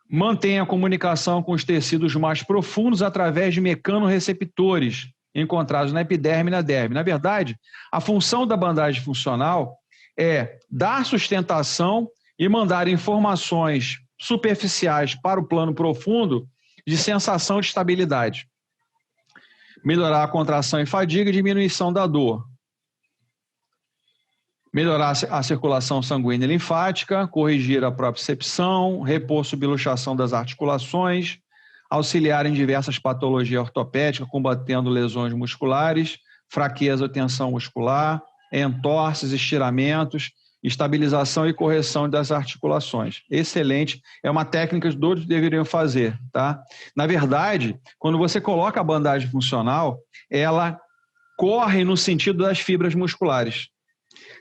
Mantém a comunicação com os tecidos mais profundos através de mecanorreceptores encontrados na epiderme e na derme. Na verdade, a função da bandagem funcional é dar sustentação e mandar informações superficiais para o plano profundo de sensação de estabilidade. Melhorar a contração e fadiga e diminuição da dor. Melhorar a circulação sanguínea e linfática, corrigir a propriocepção, repor subluxação das articulações, auxiliar em diversas patologias ortopédicas, combatendo lesões musculares, fraqueza ou tensão muscular, entorses, estiramentos, estabilização e correção das articulações. Excelente, é uma técnica que todos deveriam fazer, tá? Na verdade, quando você coloca a bandagem funcional, ela corre no sentido das fibras musculares.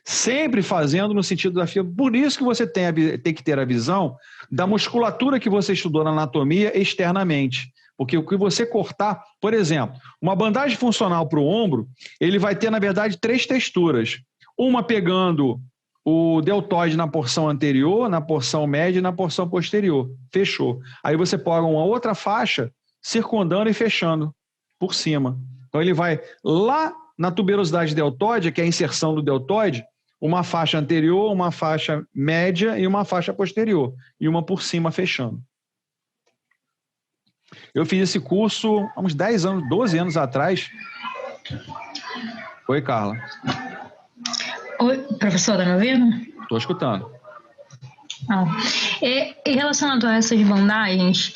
Sempre fazendo no sentido da fibra. Por isso que você tem que ter a visão da musculatura que você estudou na anatomia externamente. Porque o que você cortar, por exemplo, uma bandagem funcional para o ombro, ele vai ter, na verdade, 3 texturas. Uma pegando o deltoide na porção anterior, na porção média e na porção posterior. Fechou. Aí você pega uma outra faixa circundando e fechando por cima. Então ele vai lá na tuberosidade deltoide, que é a inserção do deltoide, uma faixa anterior, uma faixa média e uma faixa posterior. E uma por cima fechando. Eu fiz esse curso há uns 10 anos, 12 anos atrás. Oi, Carla. Oi, professor, tá me ouvindo? Estou escutando. E relacionado a essas bandagens,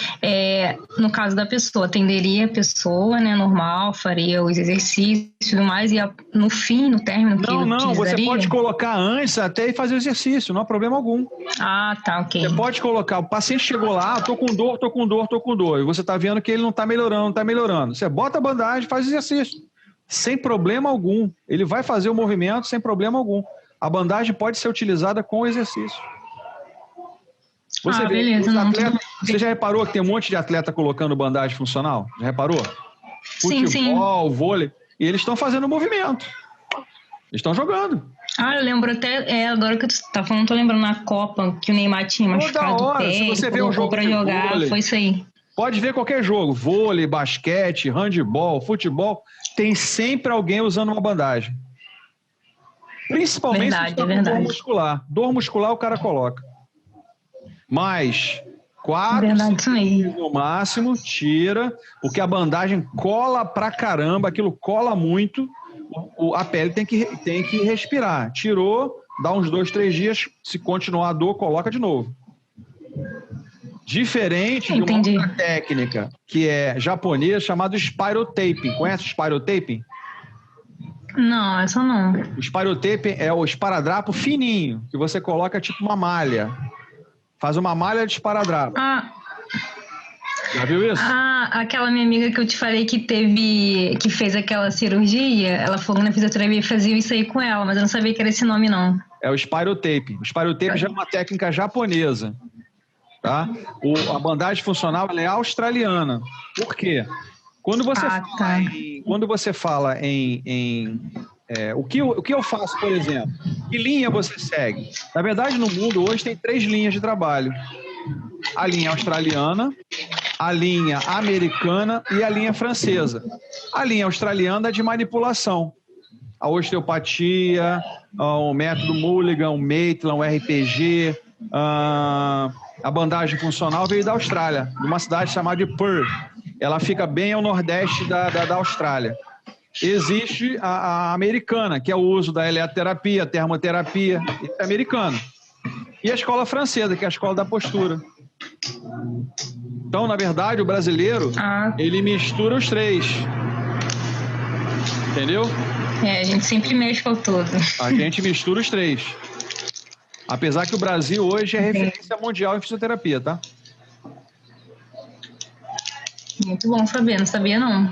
no caso da pessoa, atenderia a pessoa, né, normal, faria os exercícios e tudo mais, e no fim, no término que Não, você daria? pode colocar antes até e fazer o exercício, não há problema algum. Ah, tá, ok. Você pode colocar, o paciente chegou lá, tô com dor, e você está vendo que ele não está melhorando. Você bota a bandagem e faz o exercício, sem problema algum. Ele vai fazer o movimento sem problema algum. A bandagem pode ser utilizada com o exercício. Você beleza. Você já reparou que tem um monte de atleta colocando bandagem funcional? Já reparou? Sim, Futebol, vôlei. E eles estão fazendo movimento. Eles estão jogando. Eu lembro até, agora que tu tá falando, tô lembrando na Copa, que o Neymar tinha machucado o pé, se você vê um jogo pra de jogar, vôlei, foi isso aí. Pode ver qualquer jogo, vôlei, basquete, handebol, futebol, tem sempre alguém usando uma bandagem. Principalmente se está com dor muscular. Dor muscular o cara coloca. Mas 4 centímetros no máximo, tira, porque a bandagem cola pra caramba, aquilo cola muito, a pele tem que respirar. Tirou, dá uns 2, 3 dias, se continuar a dor, coloca de novo. Diferente de uma outra técnica, que é japonesa, chamada spirotaping. Conhece o spirotaping? Não, essa não. O spirotaping é o esparadrapo fininho, que você coloca tipo uma malha. Faz uma malha de esparadrapo. Já viu isso? Aquela minha amiga que eu te falei que fez aquela cirurgia, ela falou que na fisioterapia fazia isso aí com ela, mas eu não sabia que era esse nome, não. É o spirotaping. O spirotaping já é uma técnica japonesa. Tá? A bandagem funcional ela é australiana. Por quê? Quando você fala em o que eu faço, por exemplo? Que linha você segue? Na verdade, no mundo hoje tem 3 linhas de trabalho. A linha australiana, a linha americana e a linha francesa. A linha australiana é de manipulação. A osteopatia, o método Mulligan, o Maitland, o RPG, A bandagem funcional veio da Austrália, de uma cidade chamada de Perth. Ela fica bem ao nordeste da Austrália. Existe a americana, que é o uso da eletroterapia, termoterapia, é americana. E a escola francesa, que é a escola da postura. Então, na verdade, o brasileiro, ele mistura os três. Entendeu? A gente sempre mexe com tudo. A gente mistura os três. Apesar que o Brasil hoje é referência mundial em fisioterapia, tá? Muito bom saber, não sabia não.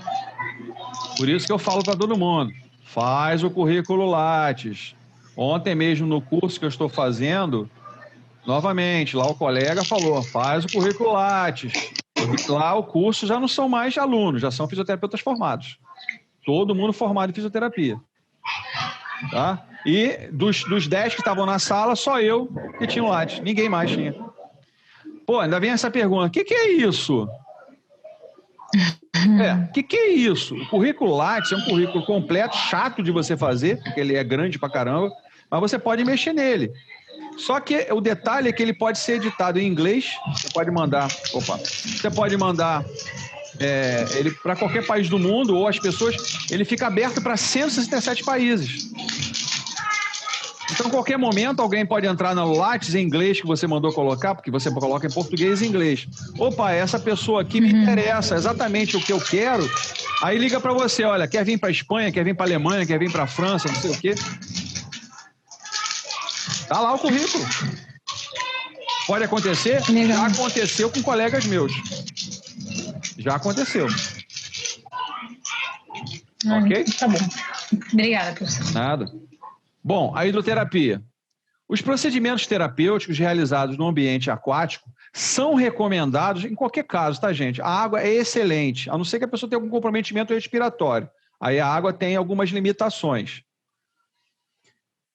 Por isso que eu falo para todo mundo, faz o currículo Lattes. Ontem mesmo no curso que eu estou fazendo, novamente, lá o colega falou, faz o currículo Lattes. E lá o curso já não são mais alunos, já são fisioterapeutas formados. Todo mundo formado em fisioterapia. Tá? E dos 10 que estavam na sala, só eu que tinha o Lattes. Ninguém mais tinha. Pô, ainda vem essa pergunta, o que é isso? O que é isso? O currículo Lattes é um currículo completo, chato de você fazer, porque ele é grande pra caramba, mas você pode mexer nele. Só que o detalhe é que ele pode ser editado em inglês, você pode mandar ele para qualquer país do mundo, ou as pessoas, ele fica aberto para 167 países. Então, a qualquer momento, alguém pode entrar no Lattes em inglês que você mandou colocar, porque você coloca em português e inglês. Opa, essa pessoa aqui me interessa, exatamente o que eu quero. Aí liga para você, olha, quer vir para Espanha, quer vir para Alemanha, quer vir para França, não sei o quê. Tá lá o currículo. Pode acontecer? Legal. Já aconteceu com colegas meus. Já aconteceu. Ok? Tá bom. Obrigada, professor. Nada. Bom, a hidroterapia. Os procedimentos terapêuticos realizados no ambiente aquático são recomendados em qualquer caso, tá, gente? A água é excelente, a não ser que a pessoa tenha algum comprometimento respiratório. Aí a água tem algumas limitações.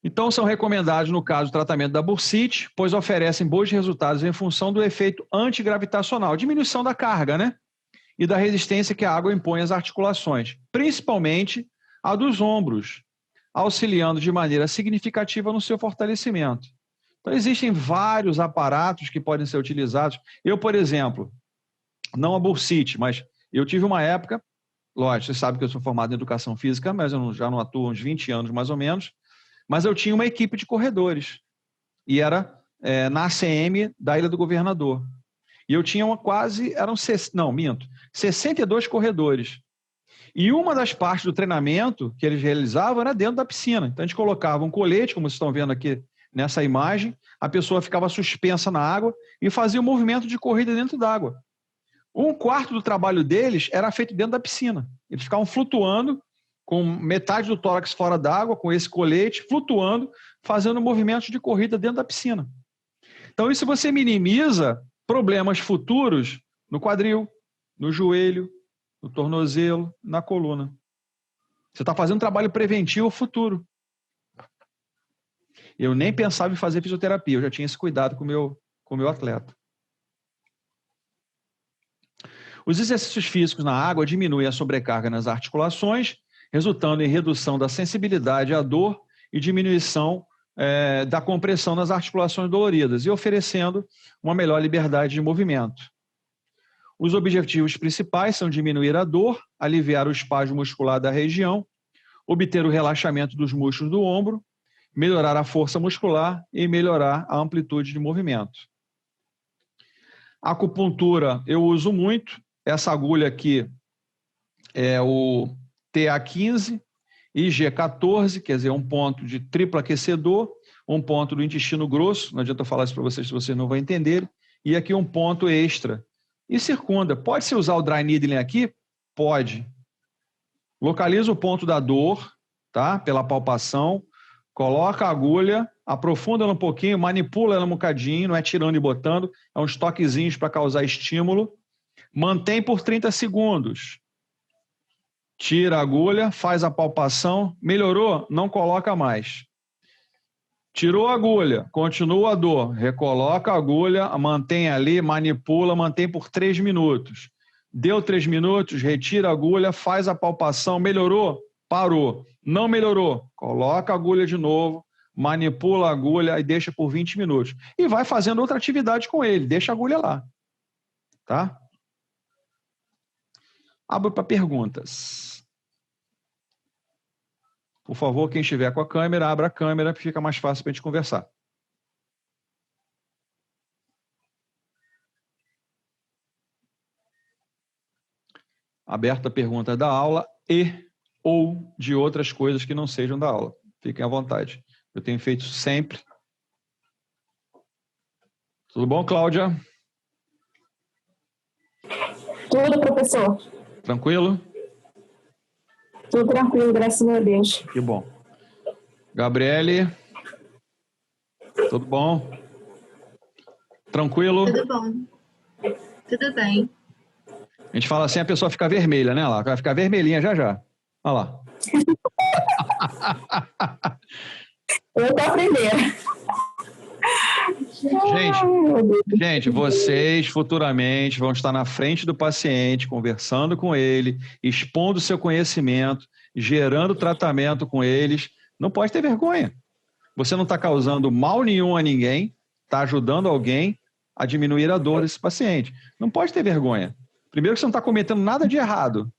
Então, são recomendados, no caso do tratamento da bursite, pois oferecem bons resultados em função do efeito antigravitacional, diminuição da carga, né? E da resistência que a água impõe às articulações, principalmente a dos ombros, auxiliando de maneira significativa no seu fortalecimento. Então, existem vários aparatos que podem ser utilizados. Eu, por exemplo, não a bursite, mas eu tive uma época, lógico, você sabe que eu sou formado em educação física, mas eu já não atuo há uns 20 anos mais ou menos, mas eu tinha uma equipe de corredores, e era na ACM da Ilha do Governador. E eu tinha 62 corredores. E uma das partes do treinamento que eles realizavam era dentro da piscina. Então, a gente colocava um colete, como vocês estão vendo aqui nessa imagem, a pessoa ficava suspensa na água e fazia um movimento de corrida dentro d'água. 1/4 do trabalho deles era feito dentro da piscina. Eles ficavam flutuando, com metade do tórax fora d'água, com esse colete, flutuando, fazendo movimentos de corrida dentro da piscina. Então, isso você minimiza problemas futuros no quadril, no joelho, no tornozelo, na coluna. Você está fazendo um trabalho preventivo futuro. Eu nem pensava em fazer fisioterapia, eu já tinha esse cuidado com o meu atleta. Os exercícios físicos na água diminuem a sobrecarga nas articulações, resultando em redução da sensibilidade à dor e diminuição da compressão nas articulações doloridas e oferecendo uma melhor liberdade de movimento. Os objetivos principais são diminuir a dor, aliviar o espasmo muscular da região, obter o relaxamento dos músculos do ombro, melhorar a força muscular e melhorar a amplitude de movimento. A acupuntura eu uso muito. Essa agulha aqui é o TA15 e G14, quer dizer, um ponto de triplo aquecedor, um ponto do intestino grosso, não adianta eu falar isso para vocês se vocês não vão entender, e aqui um ponto extra. E circunda. Pode-se usar o dry needling aqui? Pode. Localiza o ponto da dor, tá? Pela palpação, coloca a agulha, aprofunda ela um pouquinho, manipula ela um bocadinho, não é tirando e botando, é uns toquezinhos para causar estímulo. Mantém por 30 segundos. Tira a agulha, faz a palpação, melhorou? Não coloca mais. Tirou a agulha, continua a dor, recoloca a agulha, mantém ali, manipula, mantém por 3 minutos. Deu 3 minutos, retira a agulha, faz a palpação, melhorou? Parou. Não melhorou? Coloca a agulha de novo, manipula a agulha e deixa por 20 minutos. E vai fazendo outra atividade com ele, deixa a agulha lá. Tá? Abro para perguntas. Por favor, quem estiver com a câmera, abra a câmera, fica mais fácil para a gente conversar. Aberta a pergunta da aula e ou de outras coisas que não sejam da aula. Fiquem à vontade. Eu tenho feito sempre. Tudo bom, Cláudia? Tudo, professor. Tranquilo? Tudo tranquilo, graças a Deus. Que bom. Gabriele? Tudo bom? Tranquilo? Tudo bom. Tudo bem. A gente fala assim, a pessoa fica vermelha, né? Ela vai ficar vermelhinha já já. Olha lá. Eu tô aprendendo. Gente, vocês futuramente vão estar na frente do paciente, conversando com ele, expondo seu conhecimento, gerando tratamento com eles. Não pode ter vergonha. Você não está causando mal nenhum a ninguém, está ajudando alguém a diminuir a dor desse paciente. Não pode ter vergonha. Primeiro que você não está cometendo nada de errado.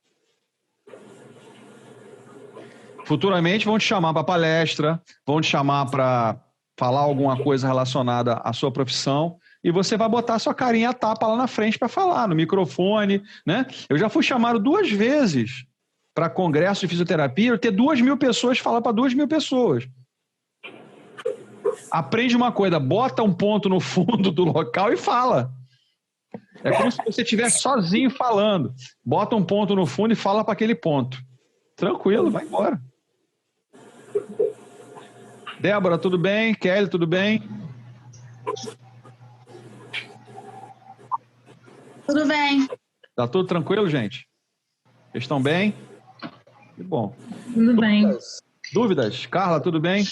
Futuramente vão te chamar para palestra, vão te chamar para falar alguma coisa relacionada à sua profissão e você vai botar sua carinha a tapa lá na frente para falar, no microfone, né? Eu já fui chamado 2 vezes para congresso de fisioterapia, eu ter 2.000 pessoas falar para 2.000 pessoas. Aprende uma coisa, bota um ponto no fundo do local e fala. É como se você estivesse sozinho falando. Bota um ponto no fundo e fala para aquele ponto. Tranquilo, vai embora. Débora, tudo bem? Kelly, tudo bem? Tudo bem. Tá tudo tranquilo, gente? Vocês estão bem? Que bom. Tudo bem. Dúvidas? Carla, tudo bem?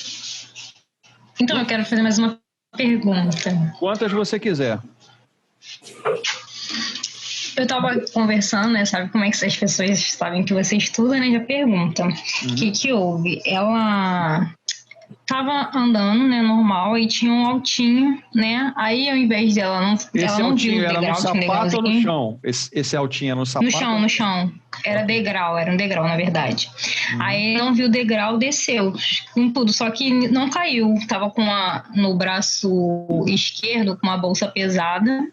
Então, eu quero fazer mais uma pergunta. Quantas você quiser. Eu estava conversando, né? Sabe como é que as pessoas sabem que você estuda, né? Já perguntam. O que houve? Ela estava andando, né? Normal, e tinha um altinho, né? Aí, ao invés dela não, ela não viu o degrau. Era no sapato ou no chão? Esse altinho era no sapato? No chão. Era degrau, era um degrau, na verdade. Aí não viu o degrau, desceu com tudo, só que não caiu. Tava com no braço esquerdo com uma bolsa pesada.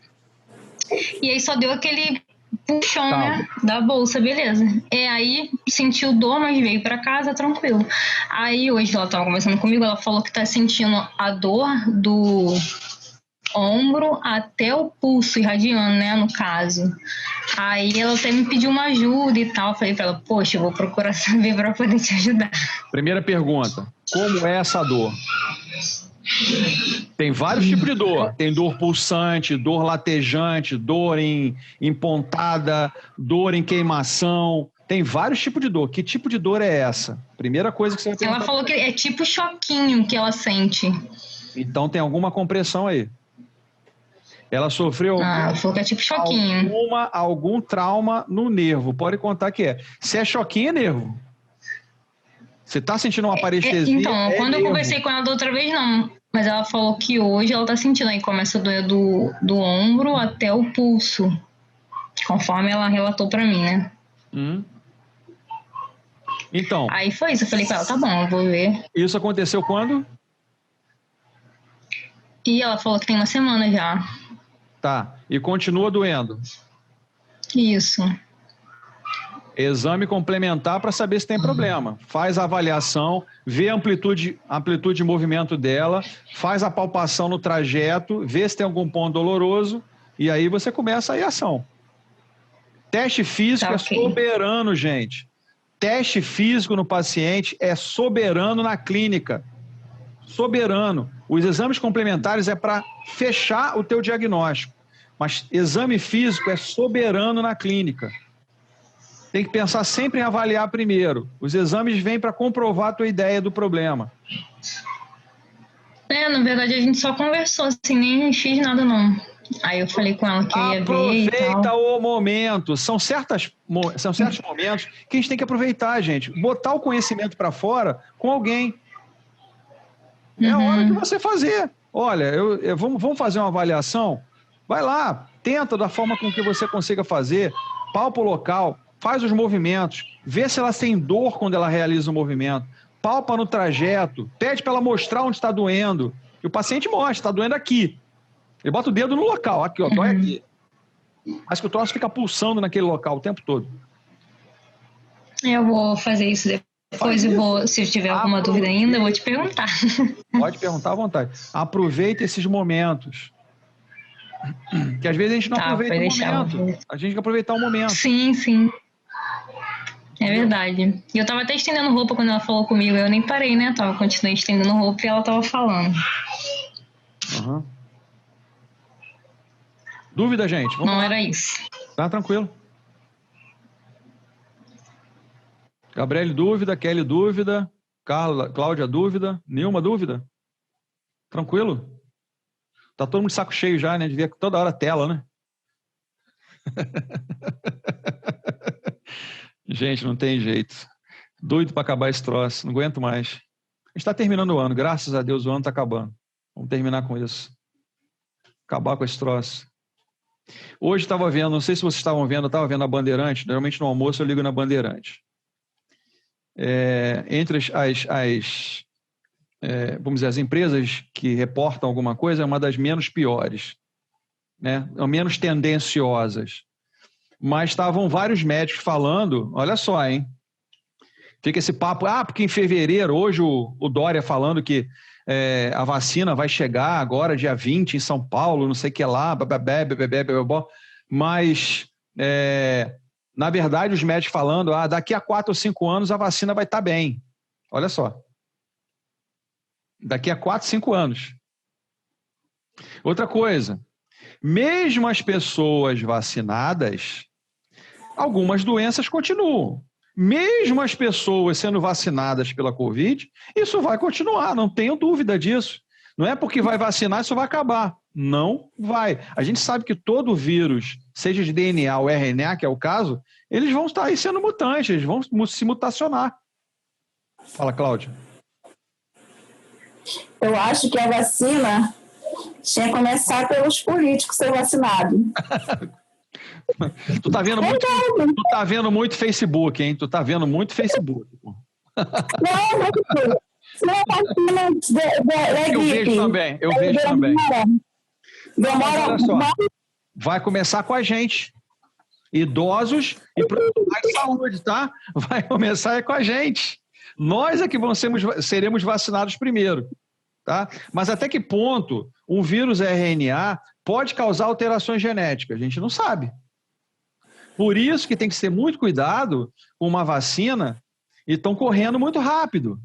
E aí só deu aquele puxão, né, da bolsa, beleza. Aí sentiu dor, mas veio pra casa tranquilo. Aí hoje ela tava conversando comigo, ela falou que tá sentindo a dor do ombro até o pulso, irradiando, né, no caso. Aí ela até me pediu uma ajuda e tal. Eu falei pra ela, poxa, eu vou procurar saber pra poder te ajudar. Primeira pergunta, como é essa dor? Tem vários tipos de dor. Tem dor pulsante, dor latejante, dor em pontada, dor em queimação. Tem vários tipos de dor. Que tipo de dor é essa? Primeira coisa que você vai perguntar. Ela falou que é tipo choquinho que ela sente. Então tem alguma compressão aí. Ela sofreu falou que é tipo choquinho. algum trauma no nervo. Pode contar que é. Se é choquinho, é nervo. Você está sentindo uma parestesia? Então, quando eu conversei com ela da outra vez, não. Mas ela falou que hoje ela tá sentindo, aí começa a doer do ombro até o pulso, conforme ela relatou pra mim, né? Então. Aí foi isso, eu falei pra ela, tá bom, eu vou ver. Isso aconteceu quando? E ela falou que tem 1 semana já. Tá, e continua doendo? Isso. Exame complementar para saber se tem problema. Faz a avaliação, vê a amplitude de movimento dela, faz a palpação no trajeto, vê se tem algum ponto doloroso e aí você começa a ir ação. Teste físico é soberano, gente. Teste físico no paciente é soberano na clínica. Soberano. Os exames complementares é para fechar o teu diagnóstico, mas exame físico é soberano na clínica. Tem que pensar sempre em avaliar primeiro. Os exames vêm para comprovar a tua ideia do problema. Na verdade a gente só conversou, assim, nem fiz nada não. Aí eu falei com ela que eu ia ver e tal. Aproveita o momento. São certos momentos que a gente tem que aproveitar, gente. Botar o conhecimento para fora com alguém. É a hora de você fazer. Olha, vamos fazer uma avaliação? Vai lá, tenta da forma com que você consiga fazer, palpa o local, faz os movimentos, vê se ela tem dor quando ela realiza o movimento, palpa no trajeto, pede para ela mostrar onde está doendo. E o paciente mostra, está doendo aqui. Ele bota o dedo no local, aqui, ó, dói aqui. Mas que o troço fica pulsando naquele local o tempo todo. Eu vou fazer isso depois. Se eu tiver alguma dúvida ainda, eu vou te perguntar. Pode perguntar à vontade. Aproveita esses momentos. Que às vezes a gente não aproveita o momento. A gente tem que aproveitar o momento. Sim, sim. É verdade. E eu tava até estendendo roupa quando ela falou comigo. Eu nem parei, né? Continuei estendendo roupa e ela tava falando. Uhum. Dúvida, gente? Vamos não lá. Era isso. Tá tranquilo. Gabriele, dúvida. Kelly, dúvida. Cláudia, dúvida. Nilma, dúvida? Tranquilo? Tá todo mundo de saco cheio já, né? Devia toda hora tela, né? Gente, não tem jeito. Doido para acabar esse troço. Não aguento mais. A gente está terminando o ano. Graças a Deus o ano está acabando. Vamos terminar com isso. Acabar com esse troço. Hoje estava vendo, não sei se vocês estavam vendo, eu estava vendo a Bandeirante. Normalmente no almoço eu ligo na Bandeirante. Entre vamos dizer, as empresas que reportam alguma coisa é uma das menos piores, né? Menos tendenciosas. Mas estavam vários médicos falando, olha só, hein? Fica esse papo, porque em fevereiro, hoje o Dória falando que a vacina vai chegar agora, dia 20, em São Paulo, não sei o que lá, mas, na verdade, os médicos falando, daqui a 4 ou 5 anos a vacina vai estar bem. Olha só. Daqui a 4, 5 anos. Outra coisa, mesmo as pessoas vacinadas, algumas doenças continuam. Mesmo as pessoas sendo vacinadas pela Covid, isso vai continuar, não tenho dúvida disso. Não é porque vai vacinar, isso vai acabar. Não vai. A gente sabe que todo vírus, seja de DNA ou RNA, que é o caso, eles vão estar aí sendo mutantes, eles vão se mutacionar. Fala, Cláudia. Eu acho que a vacina tinha que começar pelos políticos ser vacinados. Tu tá vendo muito Facebook, hein? Tu tá vendo muito Facebook. Eu vejo também, Demora. Vai começar com a gente. Idosos e profissionais de saúde, tá? Vai começar com a gente. Nós é que seremos vacinados primeiro, tá? Mas até que ponto um vírus RNA pode causar alterações genéticas? A gente não sabe. Por isso que tem que ter muito cuidado com uma vacina e estão correndo muito rápido.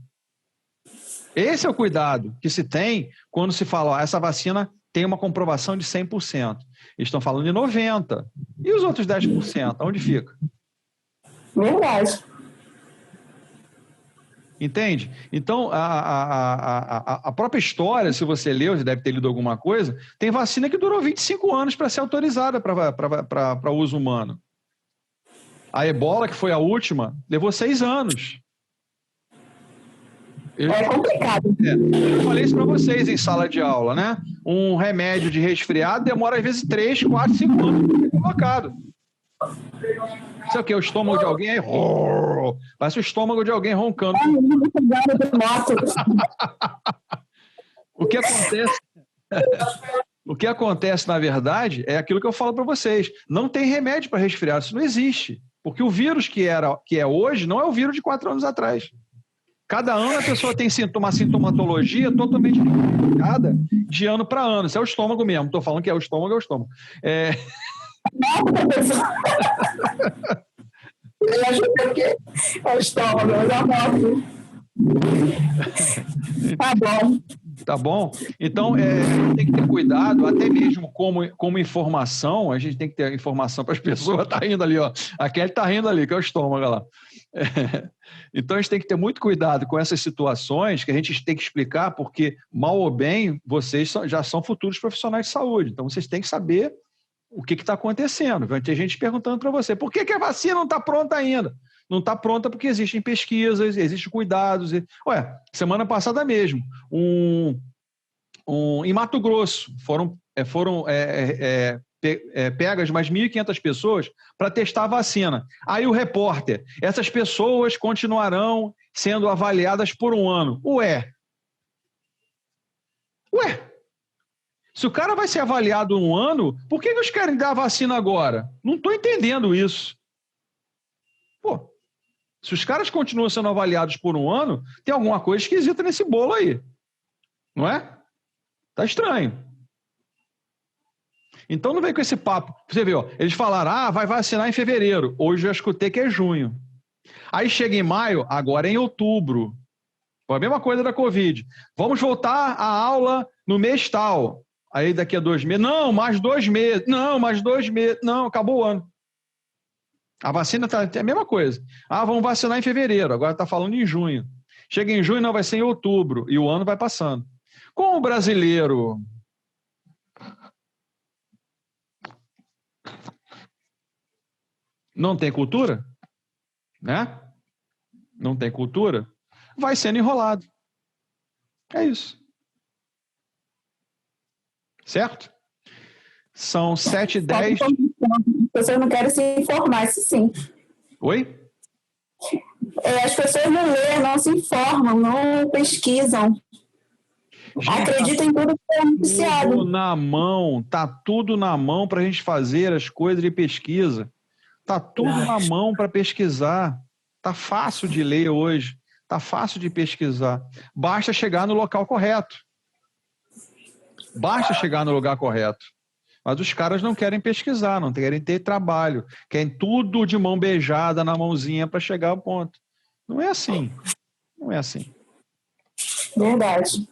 Esse é o cuidado que se tem quando se fala, essa vacina tem uma comprovação de 100%. Eles estão falando de 90%. E os outros 10%? Onde fica? Verdade. Entende? Então, a própria história, se você leu, você deve ter lido alguma coisa, tem vacina que durou 25 anos para ser autorizada para uso humano. A Ebola, que foi a última, levou 6 anos. É complicado. Eu falei isso para vocês em sala de aula, né? Um remédio de resfriado demora às vezes 3, 4, 5 anos para ser colocado. Sabe o que? O estômago de alguém parece o estômago de alguém roncando. O que acontece, na verdade, é aquilo que eu falo para vocês. Não tem remédio para resfriado, isso não existe. Porque o vírus que é hoje não é o vírus de 4 anos atrás. Cada ano a pessoa tem uma sintomatologia totalmente complicada de ano para ano. Isso é o estômago mesmo. Estou falando que é o estômago, é o estômago. Eu acho que é o estômago, eu já mostro. Tá bom. Tá bom? Então, tem que ter cuidado, até mesmo como informação, a gente tem que ter informação para as pessoas. Tá rindo ali, ó. A Kelly tá rindo ali, que é o estômago lá. Então, a gente tem que ter muito cuidado com essas situações que a gente tem que explicar, porque, mal ou bem, vocês já são futuros profissionais de saúde. Então, vocês têm que saber o que está acontecendo. Vai ter gente perguntando para você, por que a vacina não está pronta ainda? Não está pronta porque existem pesquisas, existem cuidados. Ué, semana passada mesmo, em Mato Grosso, foram pegas mais 1.500 pessoas para testar a vacina. Aí o repórter, essas pessoas continuarão sendo avaliadas por 1 ano. Ué, se o cara vai ser avaliado 1 ano, por que eles querem dar a vacina agora? Não estou entendendo isso. Pô, se os caras continuam sendo avaliados por 1 ano, tem alguma coisa esquisita nesse bolo aí. Não é? Tá estranho. Então não vem com esse papo. Você vê, ó, eles falaram, vai vacinar em fevereiro. Hoje eu já escutei que é junho. Aí chega em maio, agora é em outubro. Foi a mesma coisa da Covid. Vamos voltar à aula no mês tal. Aí daqui a 2 meses. Não, mais 2 meses. Não, mais 2 meses. Não, acabou o ano. A vacina é a mesma coisa. Vamos vacinar em fevereiro. Agora está falando em junho. Chega em junho, não, vai ser em outubro. E o ano vai passando. Com o brasileiro... não tem cultura, né? Não tem cultura, vai sendo enrolado. É isso. Certo? São 7h10. As pessoas não querem se informar, isso sim. Oi? As pessoas não lêem, não se informam, não pesquisam. Acreditam em tudo que é anunciado. Tudo na mão, tá tudo na mão para a gente fazer as coisas de pesquisa. Tá tudo na mão para pesquisar. Tá fácil de ler hoje. Tá fácil de pesquisar. Basta chegar no local correto. Basta chegar no lugar correto. Mas os caras não querem pesquisar, não querem ter trabalho. Querem tudo de mão beijada na mãozinha para chegar ao ponto. Não é assim. Não é assim. Verdade.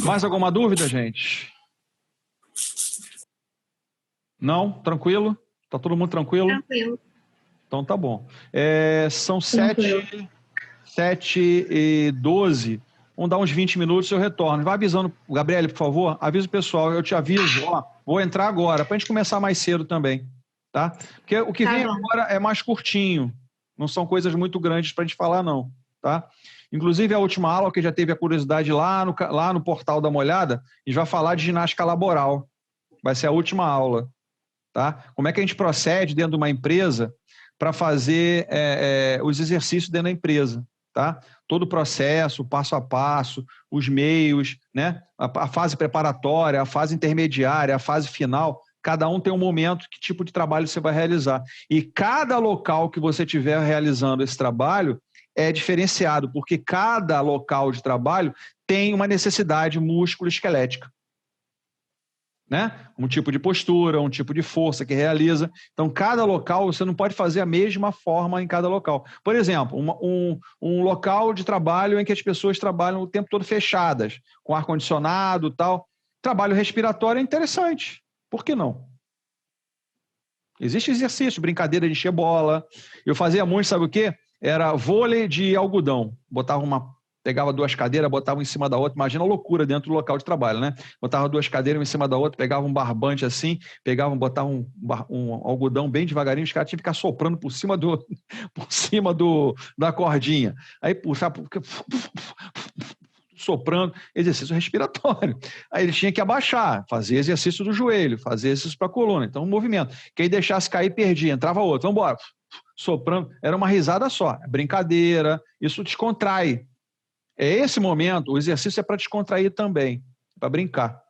Mais alguma dúvida, gente? Não? Tranquilo? Tá todo mundo tranquilo? Tranquilo. Então tá bom. São 7h12. Vamos dar uns 20 minutos e eu retorno. Vai avisando, Gabriele, por favor, avisa o pessoal, eu te aviso, vou entrar agora, para a gente começar mais cedo também, tá? Porque o que vem agora é mais curtinho, não são coisas muito grandes para a gente falar, não, tá? Inclusive, a última aula, que já teve a curiosidade lá no portal Dá uma Olhada, a gente vai falar de ginástica laboral. Vai ser a última aula, tá? Como é que a gente procede dentro de uma empresa para fazer os exercícios dentro da empresa, tá? Todo o processo, passo a passo, os meios, né? A fase preparatória, a fase intermediária, a fase final, cada um tem um momento, que tipo de trabalho você vai realizar. E cada local que você estiver realizando esse trabalho é diferenciado, porque cada local de trabalho tem uma necessidade músculo-esquelética, né? Um tipo de postura, um tipo de força que realiza. Então, cada local, você não pode fazer a mesma forma em cada local. Por exemplo, um local de trabalho em que as pessoas trabalham o tempo todo fechadas, com ar-condicionado e tal. Trabalho respiratório é interessante. Por que não? Existe exercício, brincadeira de encher bola. Eu fazia muito, sabe o quê? Era vôlei de algodão. Pegava 2 cadeiras, botava uma em cima da outra. Imagina a loucura dentro do local de trabalho, né? Botava 2 cadeiras uma em cima da outra, pegava um barbante assim, botava um algodão bem devagarinho, os caras tinham que ficar soprando por cima da cordinha. Aí puxava, soprando, exercício respiratório. Aí ele tinha que abaixar, fazer exercício do joelho, fazer exercício para a coluna. Então, um movimento. Quem deixasse cair, perdia. Entrava outro. Vamos embora. Soprando. Era uma risada só. Brincadeira. Isso descontrai. É esse momento, o exercício é para descontrair também, para brincar.